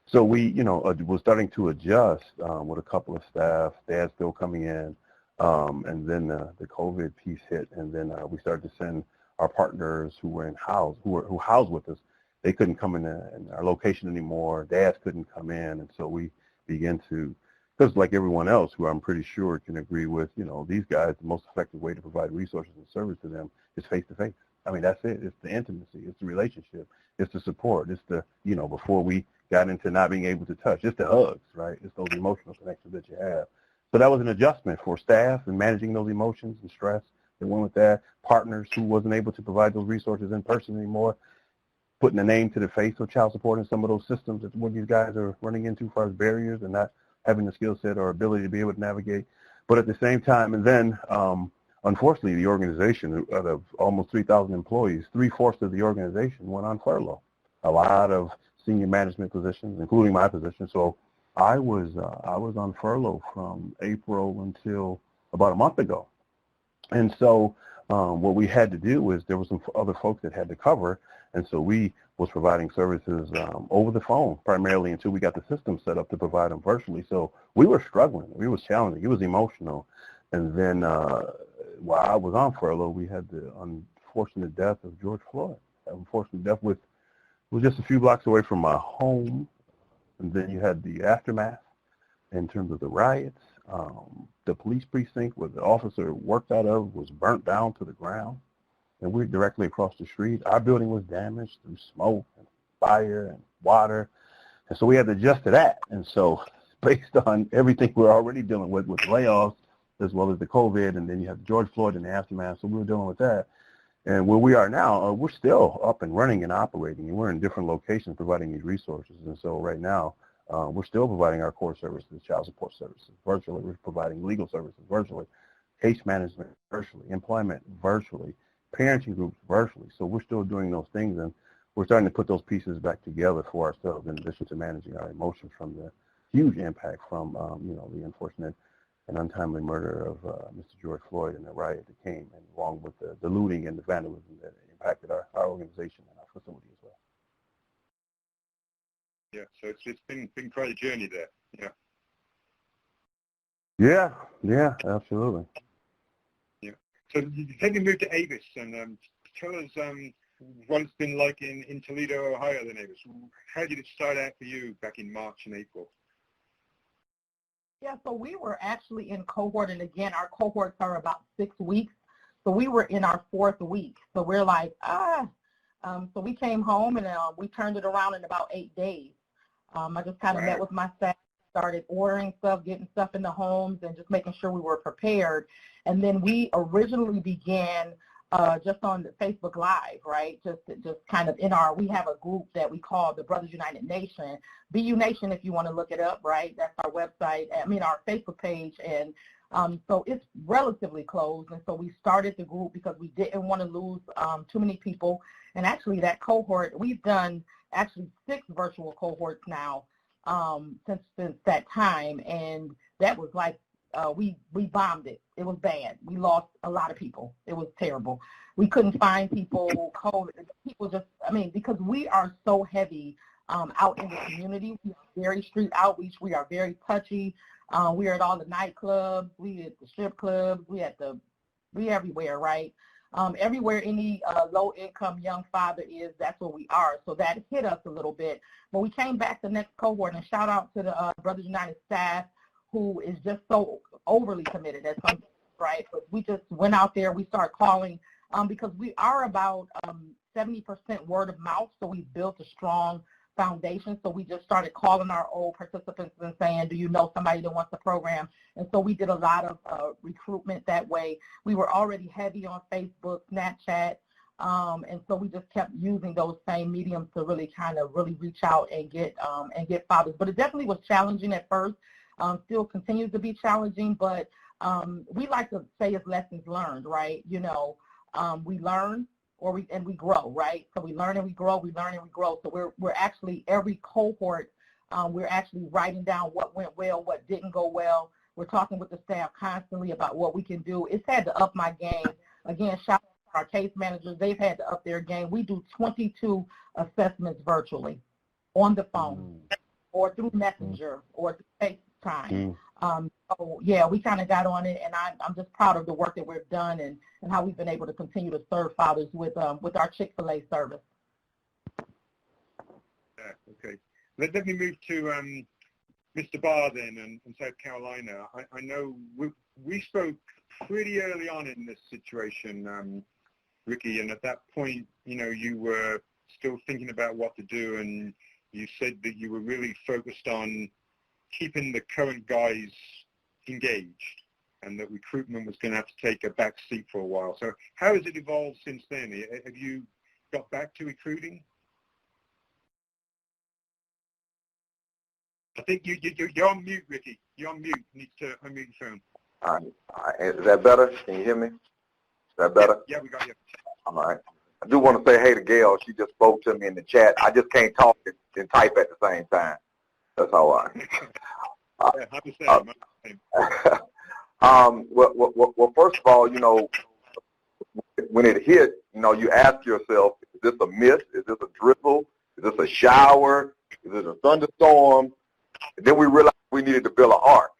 So we, you know, were starting to adjust with a couple of staff, dads still coming in, and then the COVID piece hit, and then we started to send our partners who were in-house, who housed with us. They couldn't come in our location anymore. Dads couldn't come in, and so we began to, because like everyone else who I'm pretty sure can agree with, you know, these guys, the most effective way to provide resources and service to them is face-to-face. I mean, that's it. It's the intimacy. It's the relationship. It's the support. It's the, you know, before we got into not being able to touch, it's the hugs, right? It's those emotional connections that you have. So that was an adjustment for staff and managing those emotions and stress that went with that. Partners who wasn't able to provide those resources in person anymore, putting a name to the face of child support in some of those systems that what these guys are running into as far as barriers and not having the skill set or ability to be able to navigate. But at the same time, and then unfortunately the organization, out of almost 3,000 employees, 3/4 of the organization went on furlough. A lot of senior management positions, including my position. So I was on furlough from April until about a month ago. And so what we had to do was there were some other folks that had to cover, and so we was providing services over the phone primarily until we got the system set up to provide them virtually. So we were struggling. We was challenging. It was emotional. And then while I was on furlough, we had the unfortunate death of George Floyd. Unfortunate death was just a few blocks away from my home. And then you had the aftermath in terms of the riots. The police precinct where the officer worked out of was burnt down to the ground, and we're directly across the street. Our building was damaged through smoke and fire and water, and so we had to adjust to that. And so based on everything we're already dealing with layoffs as well as the COVID, and then you have George Floyd and the aftermath, so we were dealing with that. And where we are now, we're still up and running and operating, and we're in different locations providing these resources. And so right now, we're still providing our core services, child support services virtually. We're providing legal services virtually, case management virtually, employment virtually, parenting groups virtually. So we're still doing those things, and we're starting to put those pieces back together for ourselves in addition to managing our emotions from the huge impact from, the unfortunate and untimely murder of Mr. George Floyd and the riot that came, and along with the looting and the vandalism that impacted our organization and our facility as well. Yeah, so it's been quite a journey there. Yeah, absolutely. Yeah. So then we moved to Avis, and tell us what it's been like in Toledo, Ohio, then, Avis. How did it start out for you back in March and April? Yeah, so we were actually in cohort, and again, our cohorts are about 6 weeks. So we were in our 4th week. So we're like, so we came home, and we turned it around in about 8 days. I just kind of met with my staff, started ordering stuff, getting stuff in the homes, and just making sure we were prepared. And then we originally began just on the Facebook Live, right? Just kind of we have a group that we call the Brothers United Nation, BU Nation if you want to look it up, right? That's our website, our Facebook page. And so it's relatively closed. And so we started the group because we didn't want to lose too many people. And actually that cohort, we've done actually 6 virtual cohorts now since that time. And that was like, we bombed it. It was bad. We lost a lot of people. It was terrible. We couldn't find people. People just, because we are so heavy out in the community. We are very street outreach. We are very touchy. We are at all the nightclubs. We at the strip clubs. We everywhere, right? Everywhere any low-income young father is, that's where we are. So that hit us a little bit. But we came back the next cohort, and shout out to the Brothers United staff, who is just so overly committed at some point, right? But we just went out there, we started calling because we are about 70% word of mouth, so we built a strong foundation. So we just started calling our old participants and saying, do you know somebody that wants the program? And so we did a lot of recruitment that way. We were already heavy on Facebook, Snapchat, and so we just kept using those same mediums to really reach out and get fathers. But it definitely was challenging at first. Still continues to be challenging, but we like to say it's lessons learned, right? We learn and we grow, right? So we learn and we grow, we learn and we grow. So we're actually, every cohort, we're actually writing down what went well, what didn't go well. We're talking with the staff constantly about what we can do. It's had to up my game. Again, shout out to our case managers. They've had to up their game. We do 22 assessments virtually on the phone or through Messenger or through FaceTime. So yeah, we kind of got on it, and I'm just proud of the work that we've done and how we've been able to continue to serve fathers with our Chick-fil-A service. Yeah, okay. Let me move to Mr. Barr then in South Carolina. I know we spoke pretty early on in this situation, Ricky, and at that point, you were still thinking about what to do, and you said that you were really focused on keeping the current guys engaged and that recruitment was going to have to take a back seat for a while. So how has it evolved since then? Have you got back to recruiting? I think you're on mute, Ricky. You're on mute. You need to unmute your phone. All right. Is that better? Can you hear me? Is that better? Yeah, we got you. All right. I do want to say hey to Gail. She just spoke to me in the chat. I just can't talk and type at the same time. That's all right. Well, first of all, when it hit, you ask yourself, is this a mist? Is this a drizzle? Is this a shower? Is this a thunderstorm? And then we realized we needed to build an ark.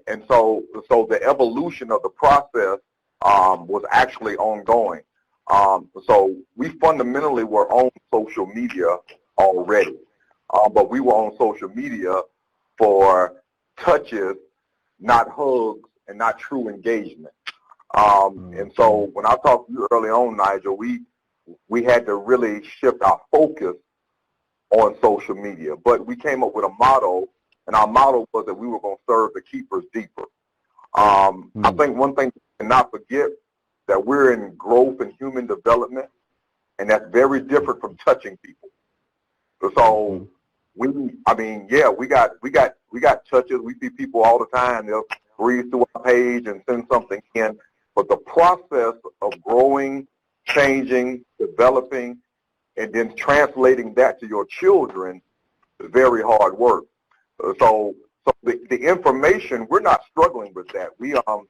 And so the evolution of the process was actually ongoing. So we fundamentally were on social media already. But we were on social media for touches, not hugs, and not true engagement. And so when I talked to you early on, Nigel, we had to really shift our focus on social media. But we came up with a motto, and our motto was that we were going to serve the keepers deeper. I think one thing we cannot forget, that we're in growth and human development, and that's very different from touching people. So we got touches. We see people all the time. They'll breeze through our page and send something in. But the process of growing, changing, developing, and then translating that to your children is very hard work. So the information, we're not struggling with that. We all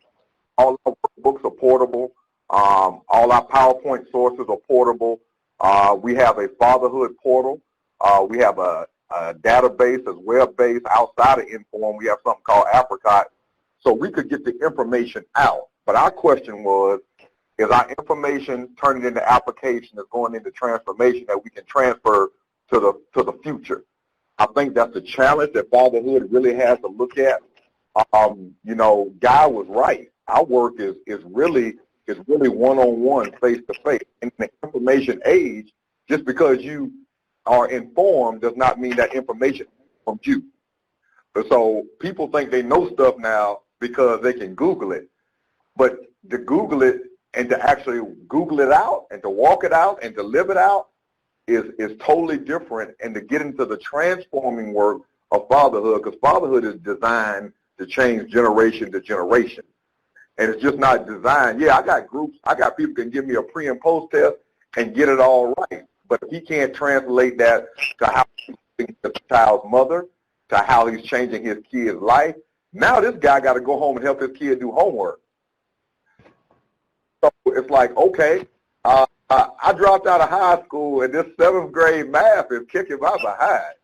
our books are portable. All our PowerPoint sources are portable. We have a fatherhood portal. We have a database that's web-based. Outside of Inform, we have something called Apricot. So we could get the information out. But our question was, is our information turning into application that's going into transformation that we can transfer to the future? I think that's the challenge that fatherhood really has to look at. Guy was right. Our work is really one-on-one, face-to-face. In the information age, just because you are informed does not mean that information from you. So people think they know stuff now because they can Google it. But to Google it and to actually Google it out and to walk it out and to live it out is totally different. And to get into the transforming work of fatherhood, because fatherhood is designed to change generation to generation. And it's just not designed. Yeah, I got groups. I got people can give me a pre and post test and get it all right. But if he can't translate that to how he's changing the child's mother, to how he's changing his kid's life, now this guy got to go home and help his kid do homework. So it's like, okay, I dropped out of high school, and this 7th grade math is kicking my behind.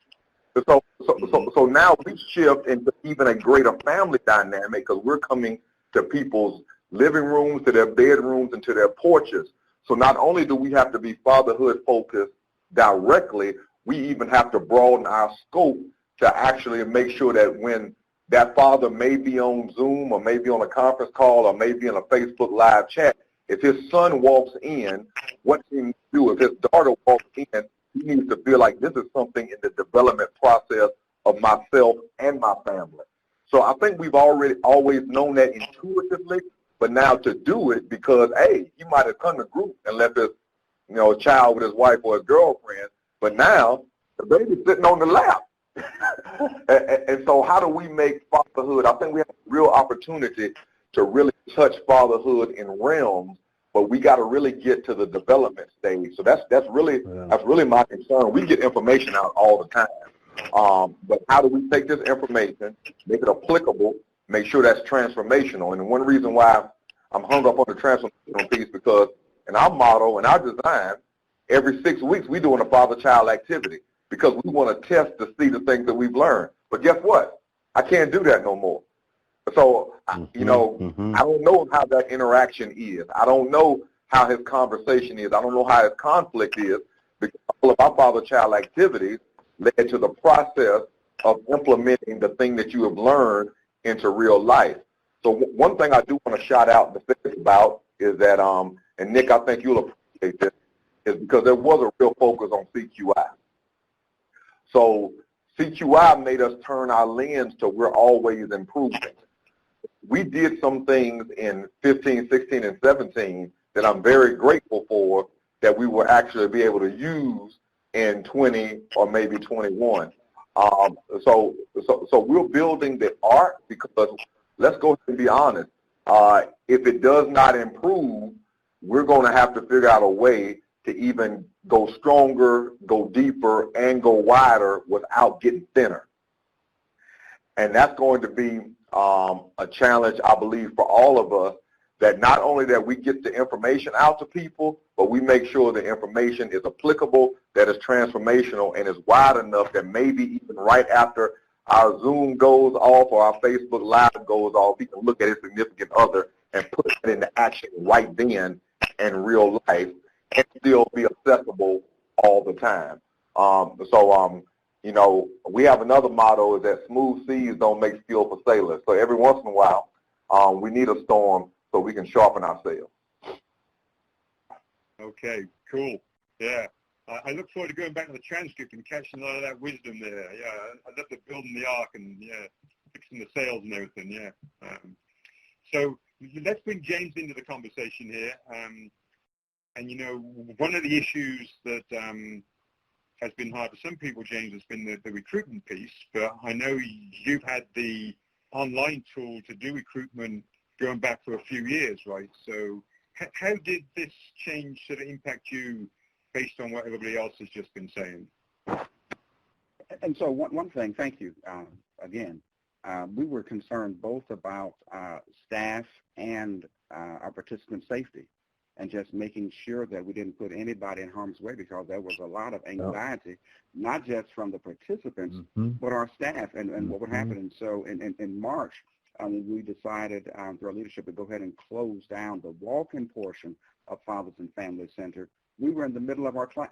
So now we shift into even a greater family dynamic because we're coming to people's living rooms, to their bedrooms, and to their porches. So not only do we have to be fatherhood focused directly, we even have to broaden our scope to actually make sure that when that father may be on Zoom or maybe on a conference call or maybe in a Facebook live chat, if his son walks in, what he needs to do? If his daughter walks in, he needs to feel like this is something in the development process of myself and my family. So I think we've always known that intuitively, but now to do it because, hey, he might have come to group and left his, child with his wife or his girlfriend, but now the baby's sitting on the lap. And so how do we make fatherhood? I think we have a real opportunity to really touch fatherhood in realms, but we got to really get to the development stage. So that's really my concern. We get information out all the time, but how do we take this information, make it applicable, make sure that's transformational? And one reason why I'm hung up on the transformational piece because in our model and our design, every 6 weeks we're doing a father-child activity because we want to test to see the things that we've learned. But guess what? I can't do that no more. So, I don't know how that interaction is. I don't know how his conversation is. I don't know how his conflict is because all of our father-child activities led to the process of implementing the thing that you have learned into real life. So one thing I do want to shout out and think about is that, and Nick, I think you'll appreciate this, is because there was a real focus on CQI. So CQI made us turn our lens to we're always improving. We did some things in 15, 16, and 17 that I'm very grateful for that we will actually be able to use in 20 or maybe 21. So we're building the art because let's go ahead and be honest. If it does not improve, we're going to have to figure out a way to even go stronger, go deeper, and go wider without getting thinner. And that's going to be a challenge, I believe, for all of us, that not only that we get the information out to people, but we make sure the information is applicable, that is transformational, and is wide enough that maybe even right after our Zoom goes off or our Facebook Live goes off, we can look at his significant other and put it into action right then in real life and still be accessible all the time. you know, we have another motto is that smooth seas don't make steel for sailors. So every once in a while, we need a storm so we can sharpen our sails. Okay, cool. Yeah. I look forward to going back to the transcript and catching a lot of that wisdom there. Yeah, I love the building the ark and, yeah, fixing the sails and everything, yeah. So let's bring James into the conversation here. And, you know, one of the issues that has been hard for some people, James, has been the recruitment piece. But I know you've had the online tool to do recruitment going back for a few years, right? So how did this change sort of impact you based on what everybody else has just been saying? And so one thing, thank you again. We were concerned both about staff and our participant safety, and just making sure that we didn't put anybody in harm's way, because there was a lot of anxiety, not just from the participants, but our staff and what would happen. And so in March, we decided through our leadership to go ahead and close down the walk-in portion of Fathers and Family Center. We were in the middle of our class.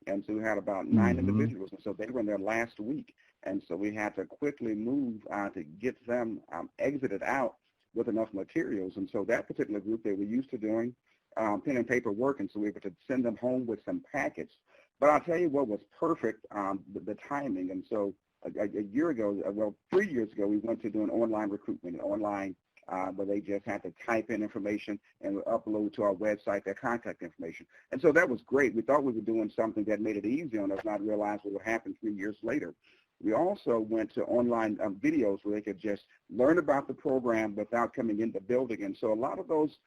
And so we had about 9 individuals, and so they were in their last week. And so we had to quickly move to get them exited out with enough materials. And so that particular group, they were used to doing pen and paper work, and so we were able to send them home with some packets. But I'll tell you what was perfect, the timing. And so a year ago, well, 3 years ago, we went to doing online recruitment, online where they just had to type in information and upload to our website their contact information. And so that was great. We thought we were doing something that made it easy on us, not realize what would happen 3 years later. We also went to online videos where they could just learn about the program without coming in the building. And so a lot of those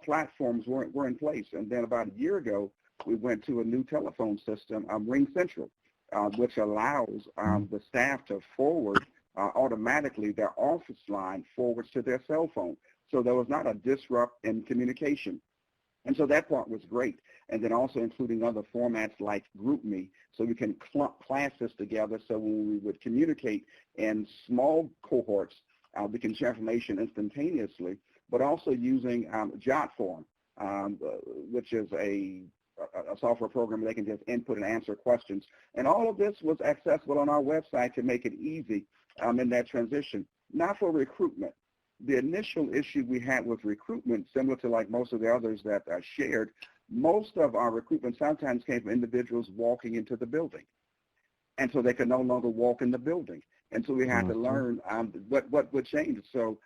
platforms were in place. And then about a year ago, we went to a new telephone system, Ring Central, which allows the staff to forward automatically their office line forwards to their cell phone. So there was not a disrupt in communication. And so that part was great. And then also including other formats like GroupMe, so we can clump classes together, so when we would communicate in small cohorts, we can share information instantaneously, but also using JotForm, which is a software program where they can just input and answer questions. And all of this was accessible on our website to make it easy in that transition. Not for recruitment. The initial issue we had with recruitment, similar to like most of the others that I shared, most of our recruitment sometimes came from individuals walking into the building. And so they could no longer walk in the building. And so we had to learn what would change. So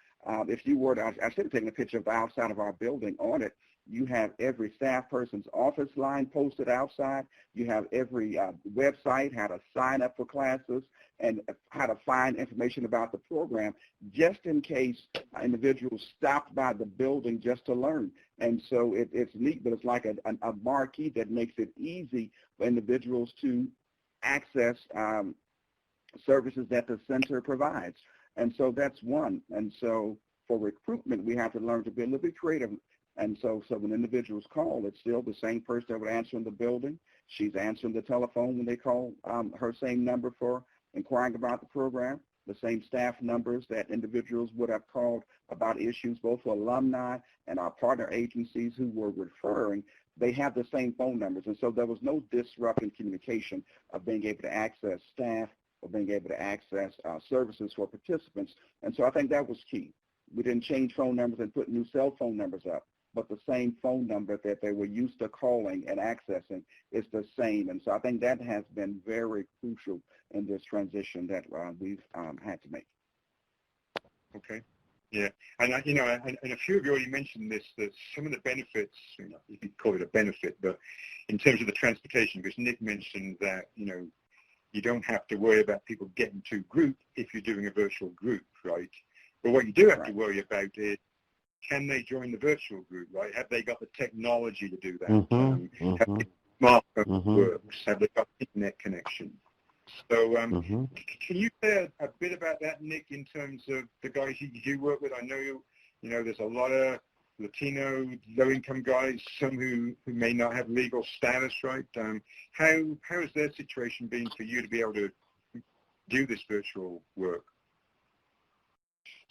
if you were to, I should have taken a picture of the outside of our building. On it, you have every staff person's office line posted outside. You have every website, how to sign up for classes, and how to find information about the program, just in case individuals stopped by the building just to learn. And so it's neat, but it's like a marquee that makes it easy for individuals to access services that the center provides. And so that's one. And so for recruitment, we have to learn to be a little bit creative. And so when individuals call, it's still the same person that would answer in the building. She's answering the telephone when they call her same number for inquiring about the program, the same staff numbers that individuals would have called about issues, both for alumni and our partner agencies who were referring. They have the same phone numbers. And so there was no disrupt in communication of being able to access staff or being able to access services for participants. And so I think that was key. We didn't change phone numbers and put new cell phone numbers up, but the same phone number that they were used to calling and accessing is the same. And so I think that has been very crucial in this transition that we've had to make. Okay. Yeah. And, you know, and a few of you already mentioned this, that some of the benefits, you know, you could call it a benefit, but in terms of the transportation, because Nick mentioned that, you know, you don't have to worry about people getting to group if you're doing a virtual group, right? But what you do have to worry about is, can they join the virtual group, right? Have they got the technology to do that? Have the smartphone works? Have they got internet connection? So can you say a bit about that, Nick, in terms of the guys you work with? I know, you know, there's a lot of Latino low-income guys, some who may not have legal status, right? How has their situation been for you to be able to do this virtual work?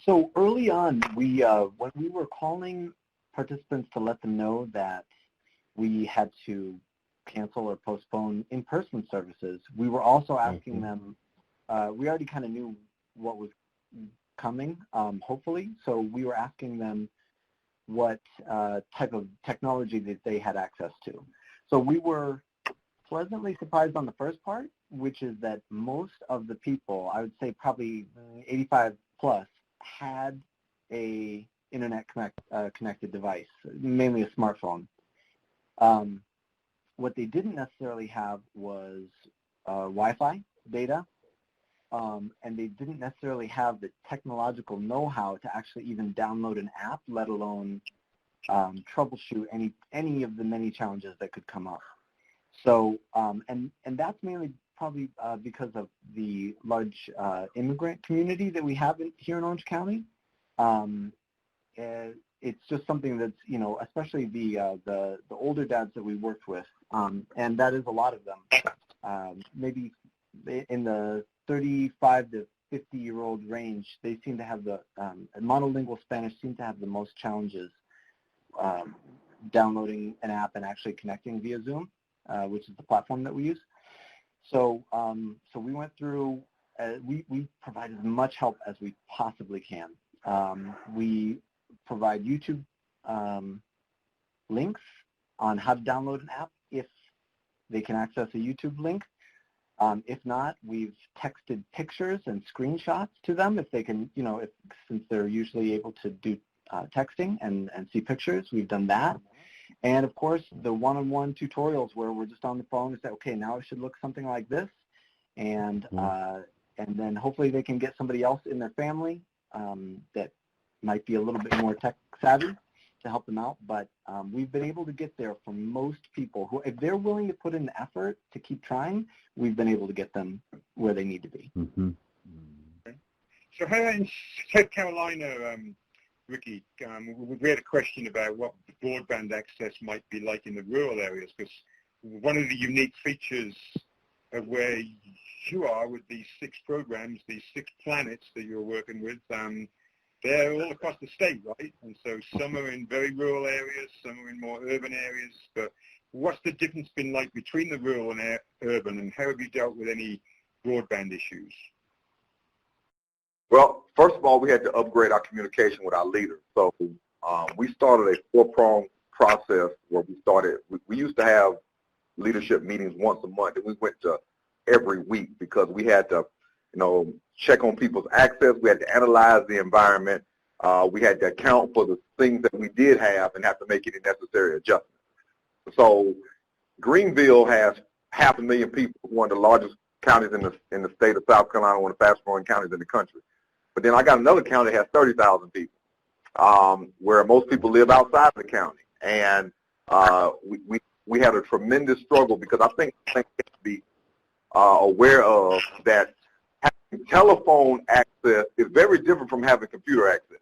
So early on, we when we were calling participants to let them know that we had to cancel or postpone in-person services, we were also asking them, we already kind of knew what was coming, hopefully, so we were asking them what type of technology that they had access to. So we were pleasantly surprised on the first part, which is that most of the people, I would say probably 85 plus, had a internet connected device, mainly a smartphone. What they didn't necessarily have was Wi-Fi data, and they didn't necessarily have the technological know-how to actually even download an app, let alone troubleshoot any of the many challenges that could come up. So, and that's mainly probably because of the large immigrant community that we have here in Orange County. It's just something that's, especially the older dads that we worked with, and that is a lot of them. Maybe in the 35 to 50-year-old range, they seem to have the monolingual Spanish seem to have the most challenges downloading an app and actually connecting via Zoom, which is the platform that we use. So, so we went through. We provide as much help as we possibly can. We provide YouTube links on how to download an app if they can access a YouTube link. If not, we've texted pictures and screenshots to them if they can, since they're usually able to do texting and see pictures, we've done that. And of course, the one-on-one tutorials where we're just on the phone and say, okay, now it should look something like this. And then hopefully they can get somebody else in their family that might be a little bit more tech savvy to help them out. But we've been able to get there for most people who, if they're willing to put in the effort to keep trying, we've been able to get them where they need to be. Mm-hmm. Okay. So how in South Carolina, Ricky, we had a question about what broadband access might be like in the rural areas, because one of the unique features of where you are with these 6 programs, these 6 planets that you're working with, they're all across the state, right? And so some are in very rural areas, some are in more urban areas. But what's the difference been like between the rural and urban, and how have you dealt with any broadband issues? Well, first of all, we had to upgrade our communication with our leaders. So we started a 4-pronged process where we used to have leadership meetings once a month, and we went to every week because we had to, check on people's access. We had to analyze the environment. We had to account for the things that we did have and have to make any necessary adjustments. So Greenville has 500,000 people, one of the largest counties in the state of South Carolina, one of the fastest growing counties in the country. But then I got another county that has 30,000 people, where most people live outside the county. And we had a tremendous struggle because I think we have to be aware of that having telephone access is very different from having computer access.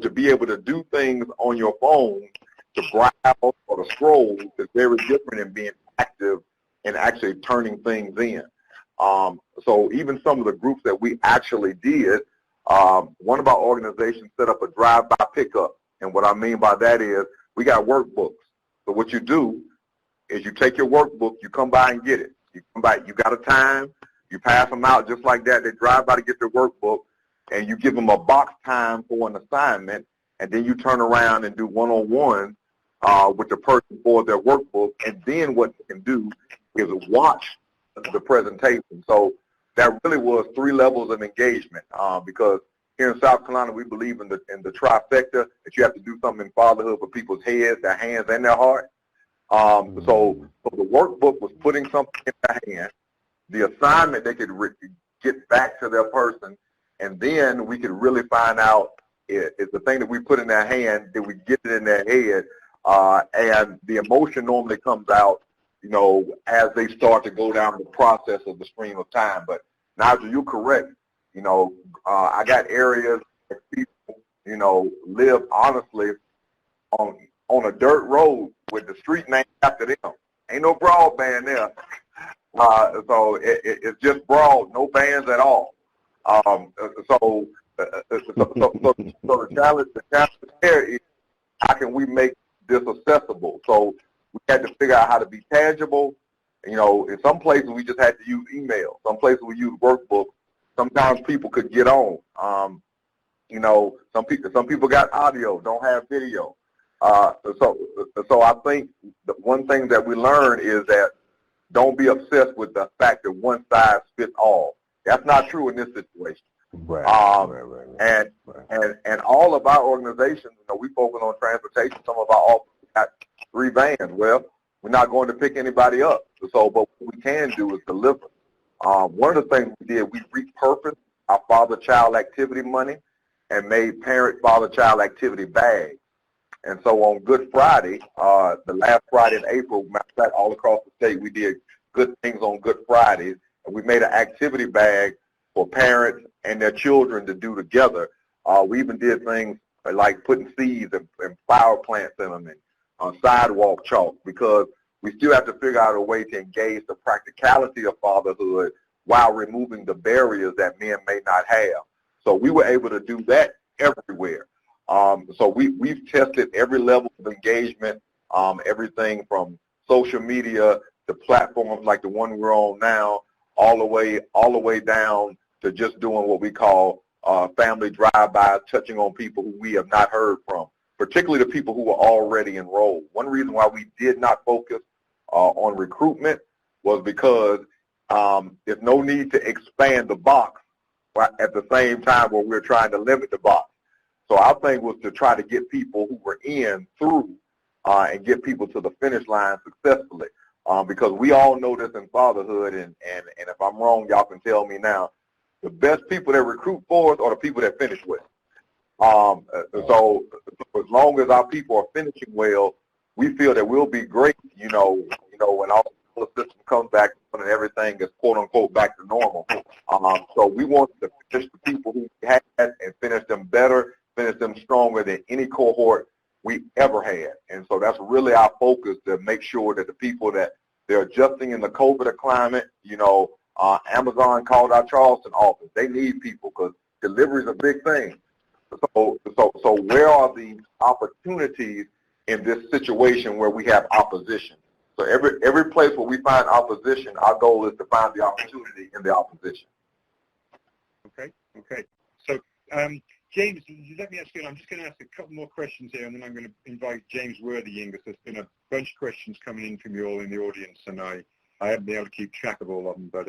To be able to do things on your phone, to browse or to scroll, is very different than being active and actually turning things in. So even some of the groups that we actually did, one of our organizations set up a drive-by pickup. And what I mean by that is we got workbooks. So what you do is you take your workbook, you come by and get it. You come by, you got a time, you pass them out just like that. They drive by to get their workbook, and you give them a box time for an assignment, and then you turn around and do one-on-one with the person for their workbook. And then what you can do is watch the presentation. So that really was 3 levels of engagement because here in South Carolina we believe in the trifecta, that you have to do something in fatherhood for people's heads, their hands, and their heart. So the workbook was putting something in their hand, the assignment they could get back to their person, and then we could really find out is the thing that we put in their hand, did we get it in their head, and the emotion normally comes out as they start to go down the process of the stream of time. But Nigel, you're correct. I got areas that people, live honestly on a dirt road with the street named after them. Ain't no broadband there. So it's just broad, no bands at all. So the challenge there is how can we make this accessible? So we had to figure out how to be tangible. You know, in some places we just had to use email. Some places we used workbooks. Sometimes people could get on. You know, some people got audio, don't have video. So I think the one thing that we learned is that don't be obsessed with the fact that one size fits all. That's not true in this situation. Right. And all of our organizations, you know, we focus on transportation. Some of our offices got 3 vans. Well, we're not going to pick anybody up. So, but what we can do is deliver. One of the things we did, we repurposed our father-child activity money and made parent-father-child activity bags. And so on Good Friday, the last Friday in April, matter of fact, all across the state, we did good things on Good Fridays, and we made an activity bag for parents and their children to do together. We even did things like putting seeds and flower plants in them and sidewalk chalk, because we still have to figure out a way to engage the practicality of fatherhood while removing the barriers that men may not have. So we were able to do that everywhere. So we've tested every level of engagement, everything from social media to platforms like the one we're on now, all the way down to just doing what we call family drive-bys, touching on people who we have not heard from, particularly the people who were already enrolled. One reason why we did not focus on recruitment was because there's no need to expand the box at the same time where we're trying to limit the box. So our thing was to try to get people who were in through and get people to the finish line successfully, because we all know this in fatherhood, and if I'm wrong, y'all can tell me now. The best people that recruit for us are the people that finish with. So as long as our people are finishing well, we feel that we'll be great, you know, when all the system comes back and everything is quote unquote back to normal. So we want to finish the people who we had and finish them better, finish them stronger than any cohort we ever had. And so that's really our focus, to make sure that the people that they're adjusting in the COVID climate, you know, Amazon called our Charleston office. They need people because delivery is a big thing. So where are the opportunities in this situation where we have opposition? So every place where we find opposition, our goal is to find the opportunity in the opposition. Okay. So, James, let me ask you, I'm just going to ask a couple more questions here, and then I'm going to invite James Worthy in, because there's been a bunch of questions coming in from you all in the audience, and I haven't been able to keep track of all of them. But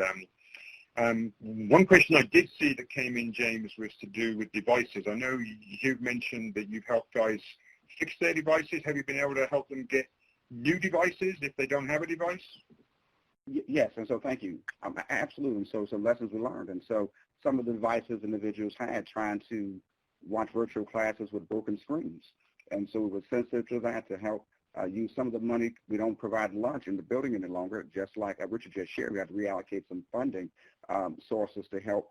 one question I did see that came in, James, was to do with devices. I know you've mentioned that you've helped guys fix their devices. Have you been able to help them get new devices if they don't have a device? Yes, and so thank you. Absolutely. So some lessons we learned. And so some of the devices individuals had trying to watch virtual classes with broken screens. And so we were sensitive to that to help use some of the money. We don't provide lunch in the building any longer, just like Richard just shared. We have to reallocate some funding sources to help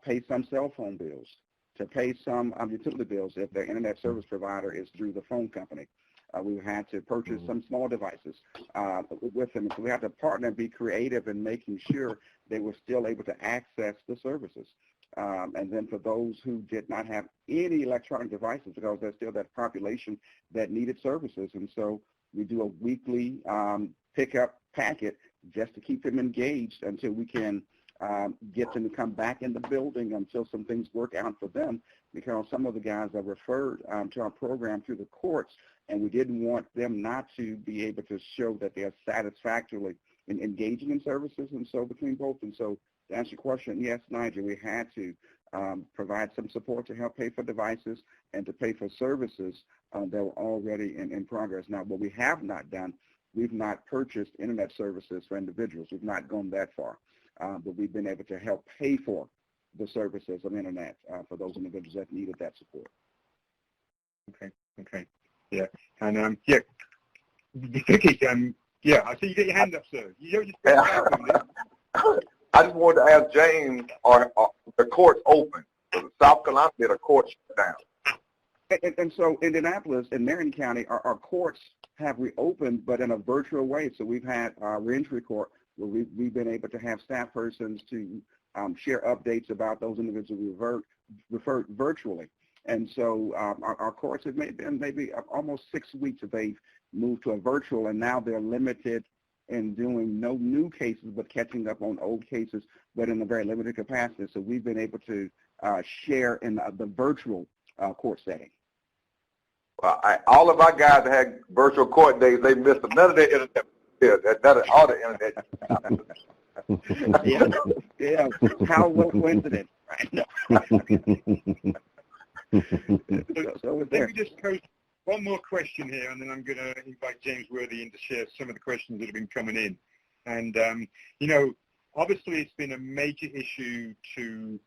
pay some cell phone bills, to pay some utility bills if their internet service provider is through the phone company. We had to purchase some small devices with them. So we had to partner and be creative in making sure they were still able to access the services. And then for those who did not have any electronic devices, because there's still that population that needed services. And so we do a weekly pickup packet just to keep them engaged until we can get them to come back in the building, until some things work out for them, because some of the guys are referred to our program through the courts, and we didn't want them not to be able to show that they are satisfactorily in engaging in services. And so between both, and so to answer your question, yes, Nigel, we had to provide some support to help pay for devices and to pay for services that were already in progress. Now, what we have not done, we've not purchased internet services for individuals. We've not gone that far, but we've been able to help pay for the services of internet for those individuals that needed that support. Okay. Yeah. And Vicky, yeah, I see you get your hand up, sir. You just I just wanted to ask James, are the courts open? South Carolina did a court shut down. And so Indianapolis and Marion County, our courts have reopened, but in a virtual way. So we've had our reentry court where we've been able to have staff persons to share updates about those individuals referred virtually. And so our course has been maybe almost 6 weeks that they've moved to a virtual, and now they're limited in doing no new cases, but catching up on old cases, but in a very limited capacity. So we've been able to share in the virtual court setting. Well, all of our guys that had virtual court days, they missed none of their internet. Yeah, all the internet. yeah. How well coincident, right? So let me just pose one more question here, and then I'm going to invite James Worthy in to share some of the questions that have been coming in. And, obviously it's been a major issue to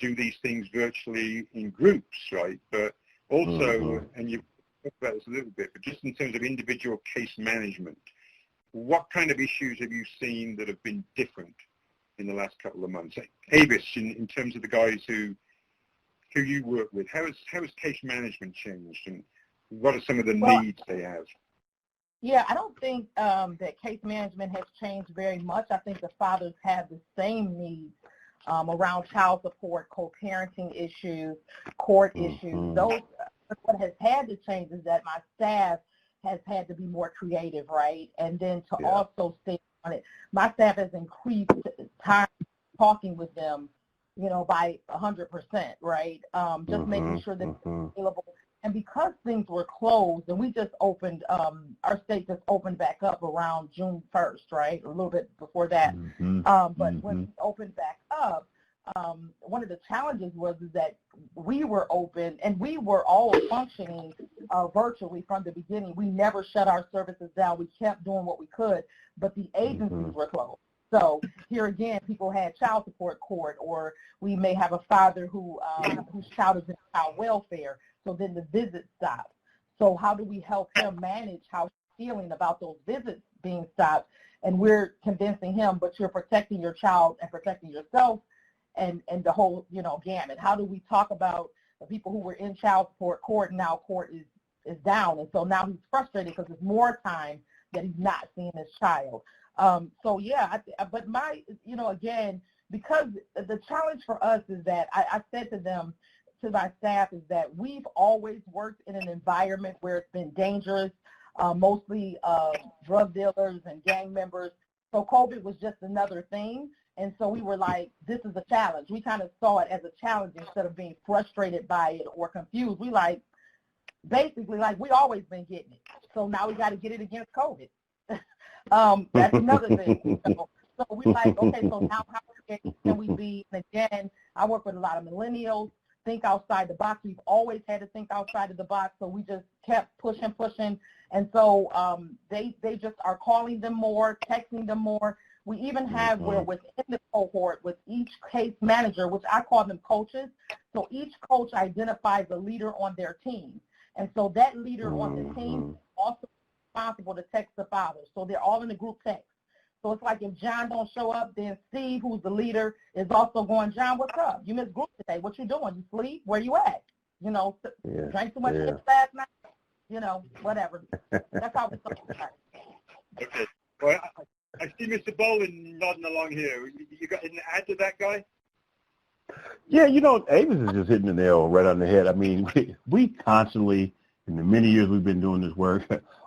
do these things virtually in groups, right? But also, and you've talked about this a little bit, but just in terms of individual case management, what kind of issues have you seen that have been different in the last couple of months? Avis, in terms of the guys who you work with, how has case management changed, and what are some of the needs they have? Yeah, I don't think that case management has changed very much. I think the fathers have the same needs around child support, co-parenting issues, court issues. Those, what has had to change is that my staff has had to be more creative, right? And then to also stay on it. My staff has increased time talking with them, by 100%, right? Just making sure that they're available. And because things were closed, and we just opened, our state just opened back up around June 1st, right? A little bit before that. But when we opened back up, one of the challenges was that we were open and we were all functioning virtually from the beginning. We never shut our services down. We kept doing what we could, but the agencies were closed. So here again, people had child support court, or we may have a father whose child is in child welfare. So then the visits stopped. So how do we help him manage how he's feeling about those visits being stopped? And we're convincing him, but you're protecting your child and protecting yourself and the whole, gamut. How do we talk about the people who were in child support court, and now court is down? And so now he's frustrated because there's more time that he's not seeing his child. But again, because the challenge for us is that I said to my staff, is that we've always worked in an environment where it's been dangerous, mostly drug dealers and gang members. So COVID was just another thing. And so we were like, this is a challenge. We kind of saw it as a challenge instead of being frustrated by it or confused. We basically we always been getting it. So now we got to get it against COVID. That's another thing. So we okay, so now how can we be, and again, I work with a lot of millennials, think outside the box. We've always had to think outside of the box, so we just kept pushing. And so they just are calling them more, texting them more. We even have where within the cohort, with each case manager, which I call them coaches, so each coach identifies a leader on their team. And so that leader on the team is also responsible to text the father. So they're all in the group text. So it's like if John don't show up, then Steve, who's the leader, is also going, John, what's up? You missed group today. What you doing? You sleep? Where you at? Drank too much last night? Whatever. That's how we start. Okay. Well, I see Mr. Bolin nodding along here. You got anything to add to that, guy? Yeah, Avis is just hitting the nail right on the head. I mean, we constantly, in the many years we've been doing this work,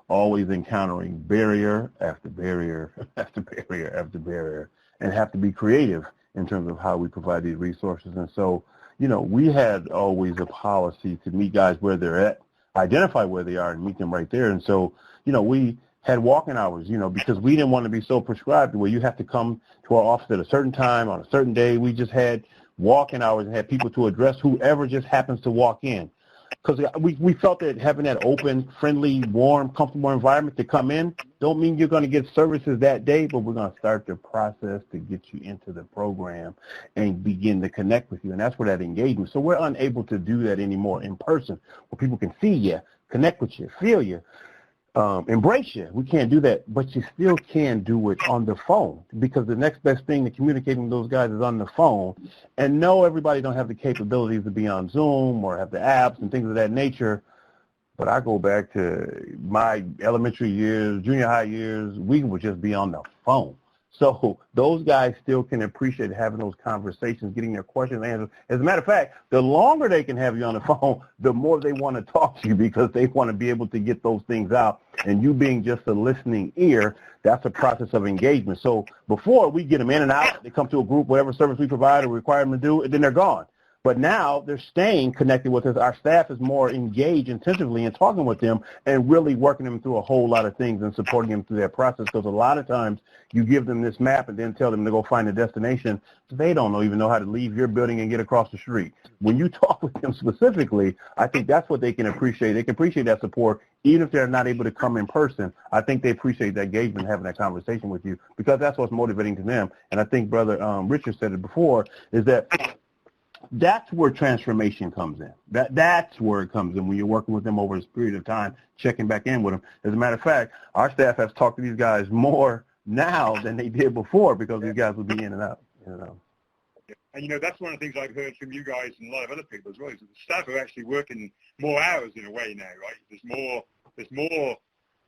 always encountering barrier after barrier after barrier after barrier, and have to be creative in terms of how we provide these resources. And so, we had always a policy to meet guys where they're at, identify where they are, and meet them right there. And so, we had walking hours, because we didn't want to be so prescribed where you have to come to our office at a certain time on a certain day. We just had walking hours and had people to address whoever just happens to walk in. Because we felt that having that open, friendly, warm, comfortable environment to come in don't mean you're going to get services that day, but we're going to start the process to get you into the program and begin to connect with you. And that's where that engagement. So we're unable to do that anymore in person, where people can see you, connect with you, feel you, embrace you. We can't do that, but you still can do it on the phone, because the next best thing to communicating with those guys is on the phone. And no, everybody don't have the capabilities to be on Zoom or have the apps and things of that nature. But I go back to my elementary years, junior high years, we would just be on the phone. So those guys still can appreciate having those conversations, getting their questions answered. As a matter of fact, the longer they can have you on the phone, the more they want to talk to you because they want to be able to get those things out. And you being just a listening ear, that's a process of engagement. So before, we get them in and out, they come to a group, whatever service we provide or require them to do, and then they're gone. But now they're staying connected with us. Our staff is more engaged intensively in talking with them and really working them through a whole lot of things and supporting them through their process, because a lot of times you give them this map and then tell them to go find a destination. They don't even know how to leave your building and get across the street. When you talk with them specifically, I think that's what they can appreciate. They can appreciate that support even if they're not able to come in person. I think they appreciate that engagement, having that conversation with you, because that's what's motivating to them. And I think Brother Richard said it before, is that that's where transformation comes in. That's where it comes in when you're working with them over this period of time, checking back in with them. As a matter of fact, our staff has talked to these guys more now than they did before, because these guys would be in and out. And, that's one of the things I've heard from you guys and a lot of other people as well, is that the staff are actually working more hours in a way now, right? There's more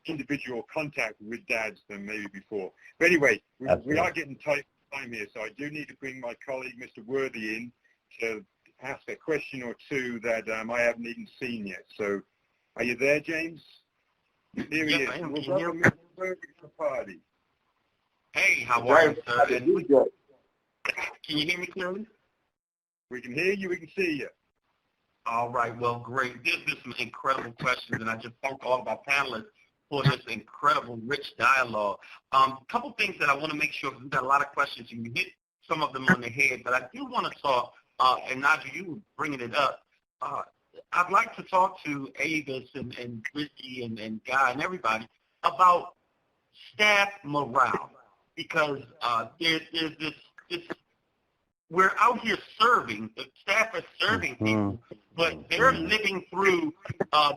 individual contact with dads than maybe before. But anyway, we are getting tight on time here, so I do need to bring my colleague, Mr. Worthy, in to ask a question or two that I haven't even seen yet. So, are you there, James? Here he is. Welcome, Mr. Worthy, to the party. Hey, how are you, sir? Can you hear me clearly? We can hear you. We can see you. All right. Well, great. This is some incredible questions, and I just thank all of our panelists for this incredible, rich dialogue. A couple things that I want to make sure, because we've got a lot of questions, and you hit some of them on the head, but I do want to talk, and Naja, you were bringing it up. I'd like to talk to Avis and Ricky and Guy and everybody about staff morale, because there's this, we're out here serving, the staff is serving people, but they're living through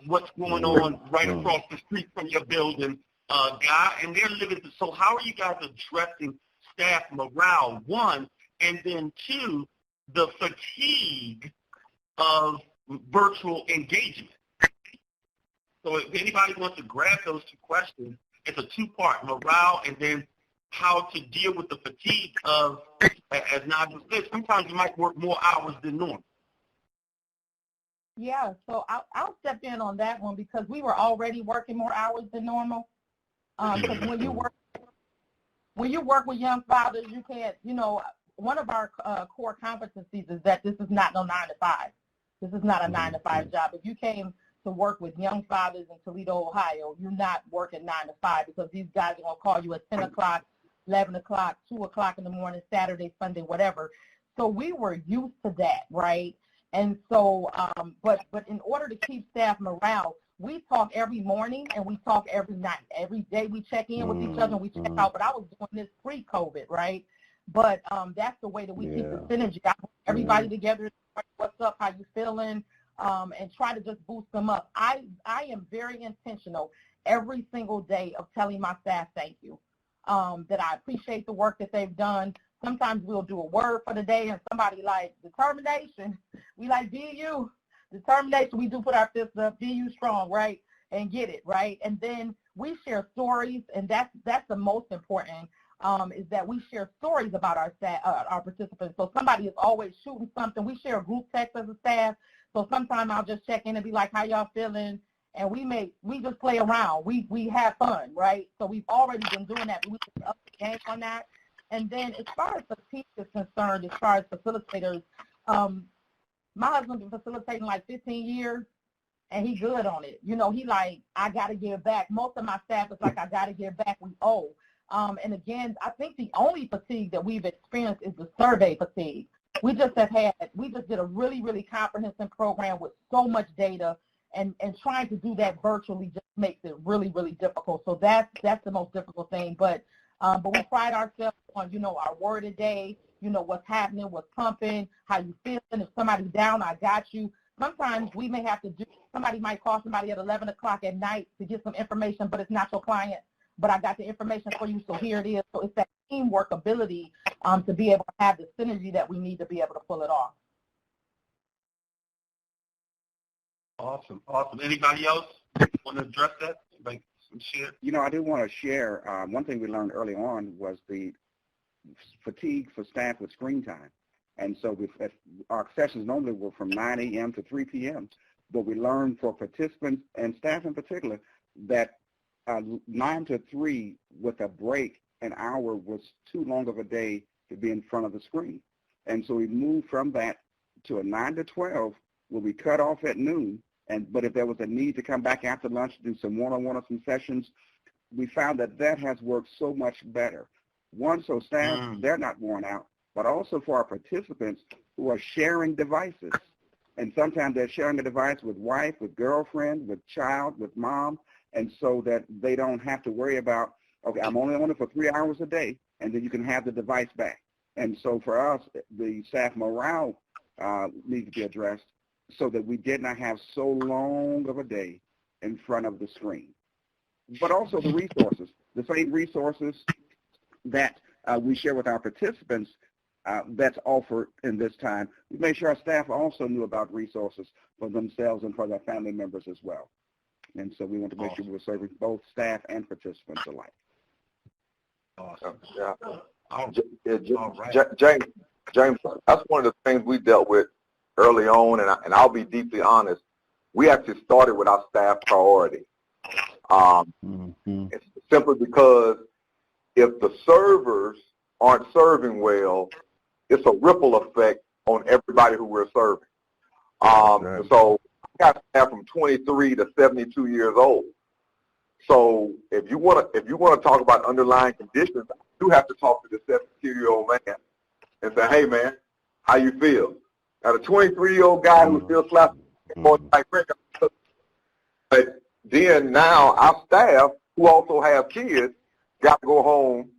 what's going on right across the street from your building, Guy, and they're living through. So how are you guys addressing staff morale, one, and then two, the fatigue of virtual engagement? So if anybody wants to grab those two questions, it's a two-part, morale and then how to deal with the fatigue of, as Nadia said, sometimes you might work more hours than normal. Yeah, so I'll step in on that one, because we were already working more hours than normal. Because when you work with young fathers, you can't, one of our core competencies is that this is not no 9 to 5. This is not a 9 to 5 job. If you came to work with young fathers in Toledo, Ohio, you're not working 9 to 5, because these guys are going to call you at 10 o'clock, 11 o'clock, 2 o'clock in the morning, Saturday, Sunday, whatever. So we were used to that, right? And so, but in order to keep staff morale, we talk every morning and we talk every night. Every day we check in with each other and we check out. But I was doing this pre-COVID, right? But that's the way that we keep the synergy. I put everybody together, what's up, how you feeling, and try to just boost them up. I am very intentional every single day of telling my staff thank you, that I appreciate the work that they've done. Sometimes we'll do a word for the day and somebody like determination. We like BU, determination. We do put our fists up, BU strong, right, and get it, right? And then we share stories, and that's the most important, is that we share stories about our staff, our participants. So somebody is always shooting something. We share a group text as a staff. So sometimes I'll just check in and be like, how y'all feeling? And we just play around. We have fun, right? So we've already been doing that. We just up the game on that. And then as far as fatigue is concerned, as far as facilitators, my husband's been facilitating like 15 years, and he's good on it. He like, I got to give back. Most of my staff is like, I got to give back, we owe. And again, I think the only fatigue that we've experienced is the survey fatigue. We just did a really, really comprehensive program with so much data, and trying to do that virtually just makes it really, really difficult. So that's the most difficult thing. But we pride ourselves on, our word a day, what's happening, what's pumping, how you feeling. If somebody's down, I got you. Sometimes we may have to somebody might call somebody at 11 o'clock at night to get some information, but it's not your client. But I got the information for you, so here it is. So it's that teamwork ability to be able to have the synergy that we need to be able to pull it off. Awesome. Anybody else want to address that? Like some share? I do want to share. One thing we learned early on was the fatigue for staff with screen time. And so our sessions normally were from 9 a.m. to 3 p.m., but we learned for participants and staff in particular that 9 to 3 with a break, an hour, was too long of a day to be in front of the screen. And so we moved from that to a 9 to 12 where we cut off at noon. But if there was a need to come back after lunch to do some one-on-one or some sessions, we found that has worked so much better. One, so staff, they're not worn out, but also for our participants who are sharing devices. And sometimes they're sharing a device with wife, with girlfriend, with child, with mom, and so that they don't have to worry about, okay, I'm only on it for 3 hours a day, and then you can have the device back. And so for us, the staff morale needs to be addressed so that we did not have so long of a day in front of the screen. But also the resources, the same resources that we share with our participants that's offered in this time. We made sure our staff also knew about resources for themselves and for their family members as well. And so we want to make sure we're serving both staff and participants alike. Awesome. Yeah. All right. James, that's one of the things we dealt with early on, and I'll be deeply honest. We actually started with our staff priority. It's simply because if the servers aren't serving well, it's a ripple effect on everybody who we're serving. Right. So I got staff from 23 to 72 years old. So if you want to talk about underlying conditions, you have to talk to the 72-year-old man and say, hey man, how you feel? Now the 23-year-old guy who still slapping but then now our staff who also have kids got to go home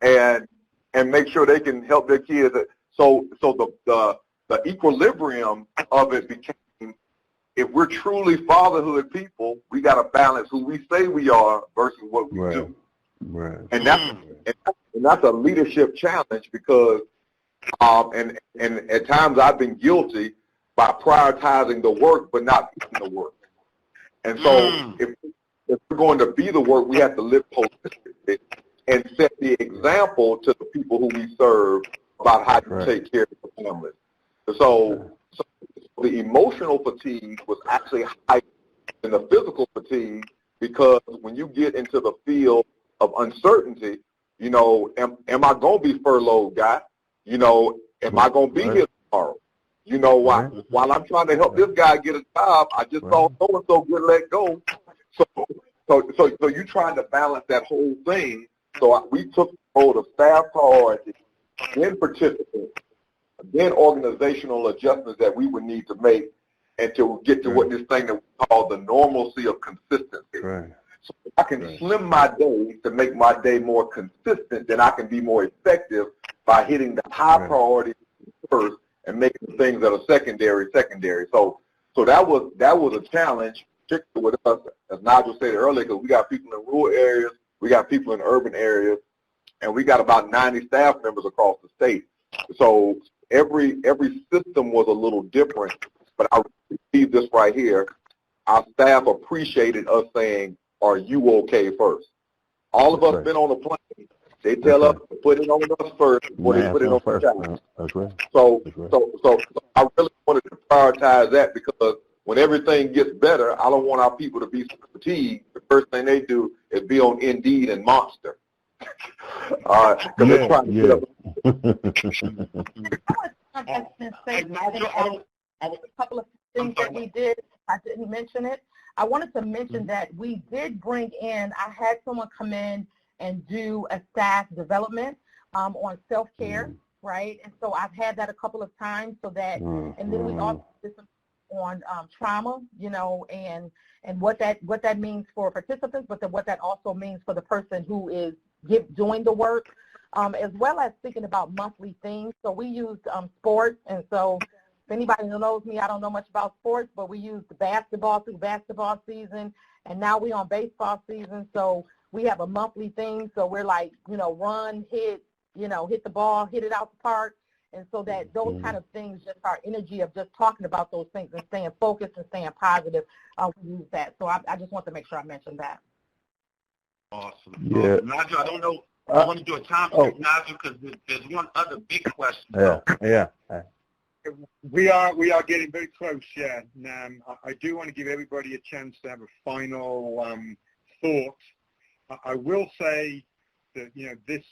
and make sure they can help their kids. So the equilibrium of it became, if we're truly fatherhood people, we got to balance who we say we are versus what we do. Right. And that's a leadership challenge because and at times I've been guilty by prioritizing the work but not being the work. And so if we're going to be the work, we have to live holistically and set the example to the people who we serve about how to take care of the family. So the emotional fatigue was actually higher than the physical fatigue because when you get into the field of uncertainty, you know, am I going to be furloughed, guy? You know, am I going to be here tomorrow? You know, while I'm trying to help this guy get a job, I just saw so-and-so get let go. So you're trying to balance that whole thing. So we took hold of staff priority, then participants, then organizational adjustments that we would need to make and to get to what this thing that we call the normalcy of consistency. Right. So if I can slim my day to make my day more consistent, then I can be more effective by hitting the high priority first and making the things that are secondary. So that was a challenge, particularly with us, as Nigel said earlier, because we got people in rural areas, we got people in urban areas, and we got about 90 staff members across the state. So every system was a little different, but I received this right here. Our staff appreciated us saying, are you okay first? All of us been on a plane. They tell us to put it on us first before they put it on the child. That's right. So I really wanted to prioritize that because when everything gets better, I don't want our people to be fatigued. The first thing they do is be on Indeed and Monster. They're trying to get up. A couple of things that we did, I didn't mention it. I wanted to mention that we did bring in, I had someone come in and do a staff development on self-care, right? And so I've had that a couple of times so that, and then we also did some on trauma, you know, and what that means for participants, but what that also means for the person who is doing the work, as well as thinking about monthly things. So we used sports, and so if anybody who knows me, I don't know much about sports, but we used basketball through basketball season, and now we're on baseball season, so we have a monthly thing. So we're like, you know, run, hit, you know, hit the ball, hit it out the park. And so that those kind of things, just our energy of just talking about those things and staying focused and staying positive, we use that. So I just want to make sure I mentioned that. Awesome. Yeah. Nigel, I don't know I want to do a time recognizer because there's one other big question. Yeah. We are getting very close, yeah. I do want to give everybody a chance to have a final thought. I will say that, this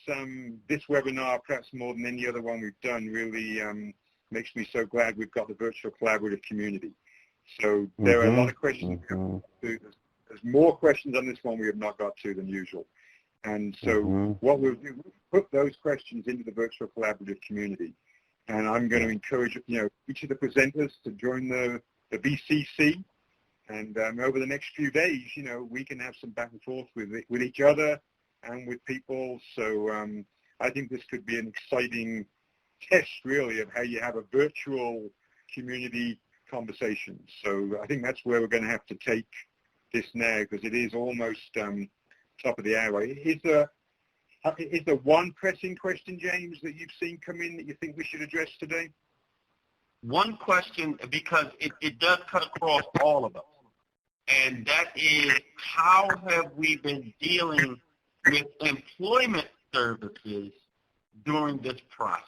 webinar, perhaps more than any other one we've done, really makes me so glad we've got the virtual collaborative community. So there are a lot of questions. There's more questions on this one we have not got to than usual. And so what we'll do, we'll put those questions into the virtual collaborative community. And I'm going to encourage, each of the presenters to join the VCC. And over the next few days, we can have some back and forth with each other and with people. So I think this could be an exciting test, really, of how you have a virtual community conversation. So I think that's where we're going to have to take this now, because it is almost top of the hour. Is there one pressing question, James, that you've seen come in that you think we should address today? One question, because it does cut across all of us, and that is, how have we been dealing with employment services during this process?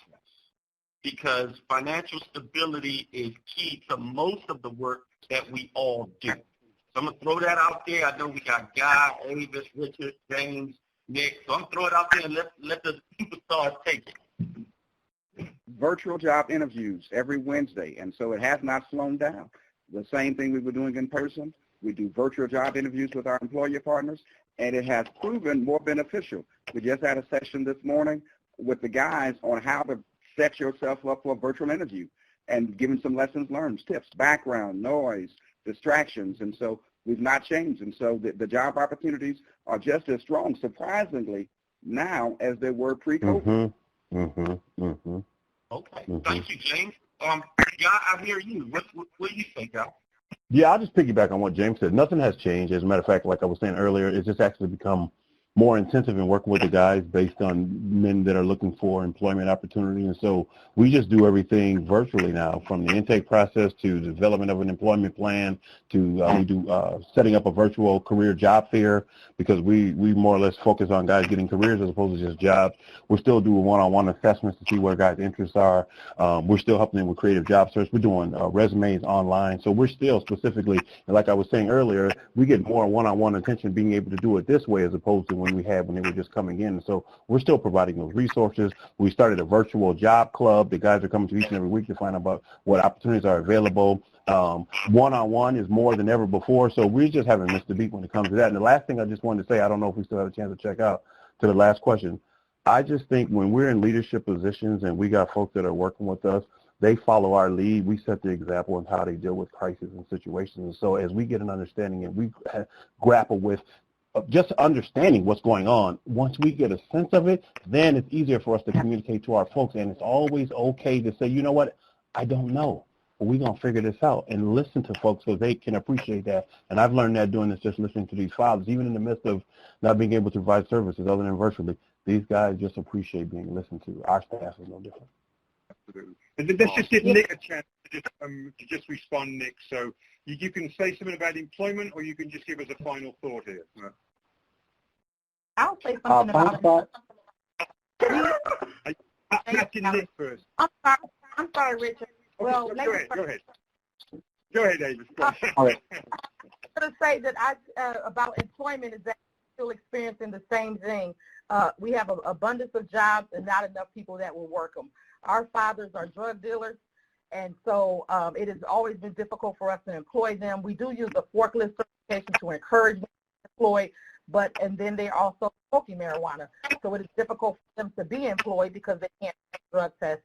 Because financial stability is key to most of the work that we all do. So I'm going to throw that out there. I know we got Guy, Avis, Richard, James, Nick. So I'm going to throw it out there and let the superstars take it. Virtual job interviews every Wednesday, and so it has not slowed down. The same thing we were doing in person. We do virtual job interviews with our employer partners, and it has proven more beneficial. We just had a session this morning with the guys on how to set yourself up for a virtual interview and giving some lessons learned, tips, background, noise, distractions, and so we've not changed. And so the job opportunities are just as strong, surprisingly, now as they were pre-COVID. Okay. Thank you, James. Guy, I hear you. What do you think, Guy? Yeah, I'll just piggyback on what James said. Nothing has changed. As a matter of fact, like I was saying earlier, it's just actually become more intensive in working with the guys based on men that are looking for employment opportunity. And so we just do everything virtually now, from the intake process to the development of an employment plan to we do setting up a virtual career job fair, because we more or less focus on guys getting careers as opposed to just jobs. We're still doing one-on-one assessments to see where guys' interests are. We're still helping them with creative job search. We're doing resumes online. So we're still specifically, and like I was saying earlier, we get more one-on-one attention being able to do it this way as opposed to when we had when they were just coming in. So we're still providing those resources. We started a virtual job club. The guys are coming to each and every week to find out about what opportunities are available. One-on-one is more than ever before, so we just haven't missed a beat when it comes to that. And the last thing I just wanted to say, I don't know if we still have a chance to check out to the last question. I just think when we're in leadership positions and we got folks that are working with us, they follow our lead. We set the example of how they deal with crises and situations. And so as we get an understanding and we grapple with just understanding what's going on, once we get a sense of it, then it's easier for us to communicate to our folks. And it's always okay to say, you know what, I don't know, but we're going to figure this out, and listen to folks so they can appreciate that. And I've learned that doing this, just listening to these fathers, even in the midst of not being able to provide services other than virtually. These guys just appreciate being listened to. Our staff is no different. Absolutely. And let's just give Nick a chance to just respond, Nick. So you can say something about employment, or you can just give us a final thought here. I'll say something about it. Nick first. I'm sorry, Richard. Well, go ahead. Go ahead, David. All right. I'm going to say that about employment is that we're still experiencing the same thing. We have an abundance of jobs and not enough people that will work them. Our fathers are drug dealers, and so it has always been difficult for us to employ them. We do use the forklift certification to encourage them to employ, and then they're also smoking marijuana. So it is difficult for them to be employed because they can't take drug tests.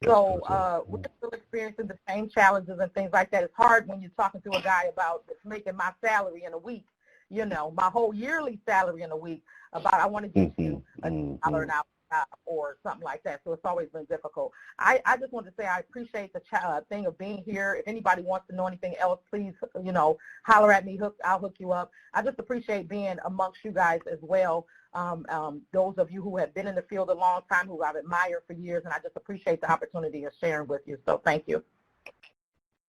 So we're still experiencing the same challenges and things like that. It's hard when you're talking to a guy about making my salary in a week, my whole yearly salary in a week, about I want to give you $1 an hour or something like that. So it's always been difficult. I just want to say I appreciate the thing of being here. If anybody wants to know anything else, please, holler at me. I'll hook you up. I just appreciate being amongst you guys as well. Those of you who have been in the field a long time, who I've admired for years, and I just appreciate the opportunity of sharing with you. So thank you.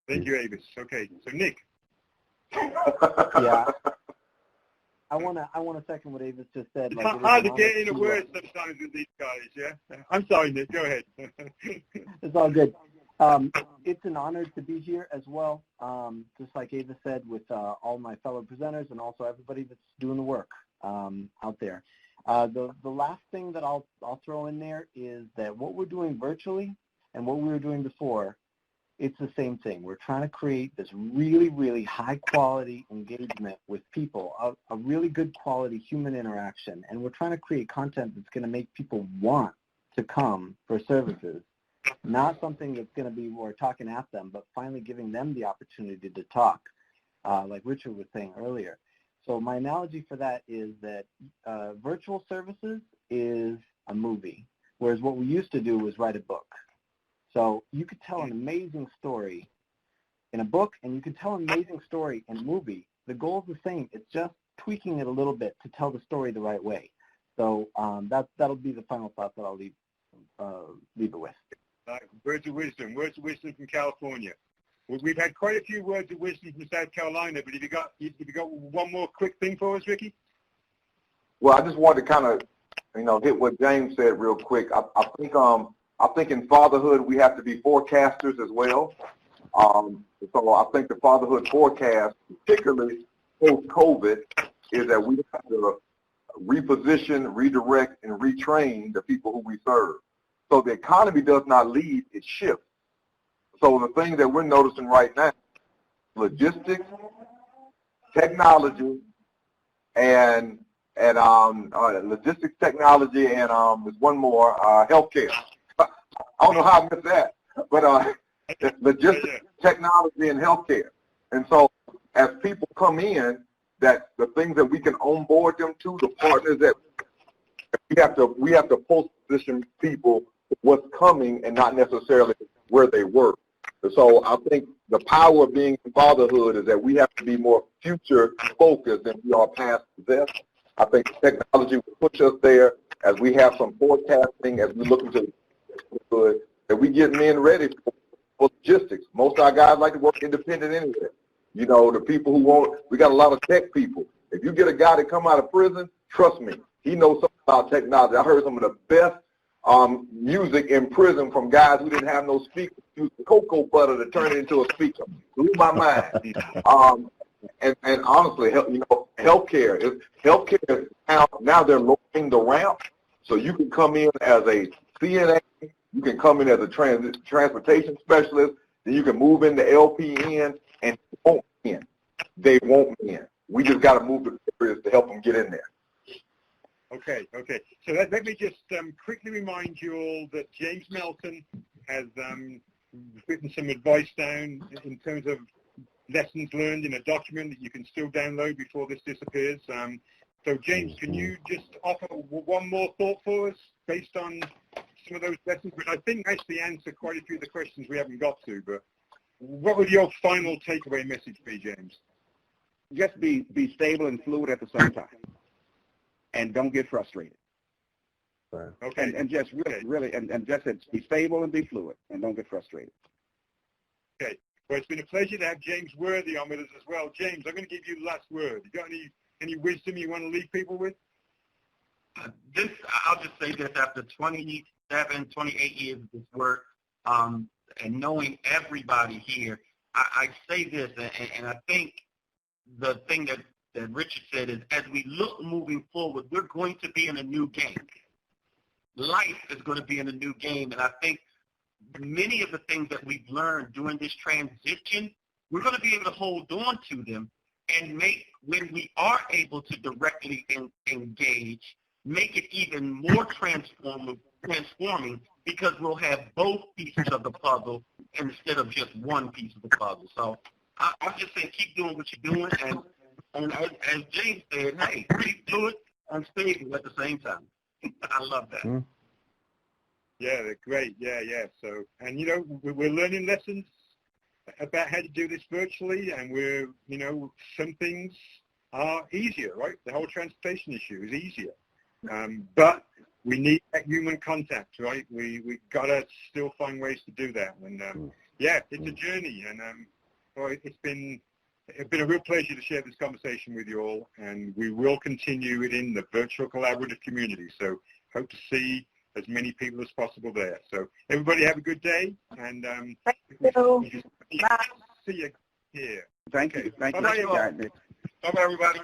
Thank you, Avis. Okay, so Nick. Yeah. I want to second what Avis just said. It's Like, hard to get in a word sometimes with these guys, yeah? I'm sorry, Nick, go ahead. It's all good. It's an honor to be here as well, just like Avis said, with all my fellow presenters and also everybody that's doing the work out there. The last thing that I'll throw in there is that what we're doing virtually and what we were doing before, it's the same thing. We're trying to create this really, really high-quality engagement with people, a really good quality human interaction, and we're trying to create content that's going to make people want to come for services, not something that's going to be we're talking at them, but finally giving them the opportunity to talk, like Richard was saying earlier. So my analogy for that is that virtual services is a movie, whereas what we used to do was write a book. So you could tell an amazing story in a book, and you could tell an amazing story in a movie. The goal is the same. It's just tweaking it a little bit to tell the story the right way. So that'll be the final thought that I'll leave it with. Words of wisdom from California. We've had quite a few words of wisdom from South Carolina, but have you got one more quick thing for us, Ricky? Well, I just wanted to kind of, hit what James said real quick. I think in fatherhood we have to be forecasters as well. So I think the fatherhood forecast, particularly post-COVID, is that we have to reposition, redirect, and retrain the people who we serve. So the economy does not lead, it shifts. So the thing that we're noticing right now, logistics, technology, and logistics, technology, and there's one more, healthcare. I don't know how I missed that, but logistics, technology, and healthcare. And so as people come in, that the things that we can onboard them to, the partners that we have to post-position people what's coming and not necessarily where they were. So I think the power of being in fatherhood is that we have to be more future focused than we are past possessed. I think technology will push us there as we have some forecasting, as we look into good, that we get men ready for logistics. Most of our guys like to work independent anyway. The people who we got a lot of tech people. If you get a guy that come out of prison, trust me, he knows something about technology. I heard some of the best music in prison from guys who didn't have no speakers, used cocoa butter to turn it into a speaker. Blew my mind. And honestly, healthcare is now they're lowering the ramp, so you can come in as a CNA, you can come in as a transportation specialist, then you can move into LPN, and they won't win. We just got to move the barriers to help them get in there. Okay. So let me just quickly remind you all that James Melton has written some advice down in terms of lessons learned in a document that you can still download before this disappears. So James, can you just offer one more thought for us based on some of those lessons, which I think actually answer quite a few of the questions we haven't got to, but what would your final takeaway message be, James? Just be stable and fluid at the same time. And don't get frustrated. Right. Okay. And just really, just be stable and be fluid, and don't get frustrated. Okay. Well, it's been a pleasure to have James Worthy on with us as well. James, I'm going to give you the last word. You got any wisdom you want to leave people with? I'll just say this: after 28 years of this work, and knowing everybody here, I say this, and I think the thing that Richard said is, as we look moving forward, we're going to be in a new game. Life is going to be in a new game, and I think many of the things that we've learned during this transition, we're going to be able to hold on to them and make, when we are able to directly engage, make it even more transforming because we'll have both pieces of the puzzle instead of just one piece of the puzzle. So I'm just saying, keep doing what you're doing, and as James said, hey, keep doing it and stable at the same time. I love that. Mm-hmm. Yeah, they're great. Yeah. So, and we're learning lessons about how to do this virtually, and some things are easier, right? The whole transportation issue is easier, but we need that human contact, right? We gotta still find ways to do that, and it's a journey, and it's been It's been a real pleasure to share this conversation with you all, and we will continue it in the virtual collaborative community. So hope to see as many people as possible there. So everybody have a good day, and Thank you. see you here. Thank you. Thank you. Bye-bye, all. Bye, Bye-bye, everybody.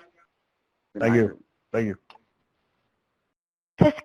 Thank you. Thank you. This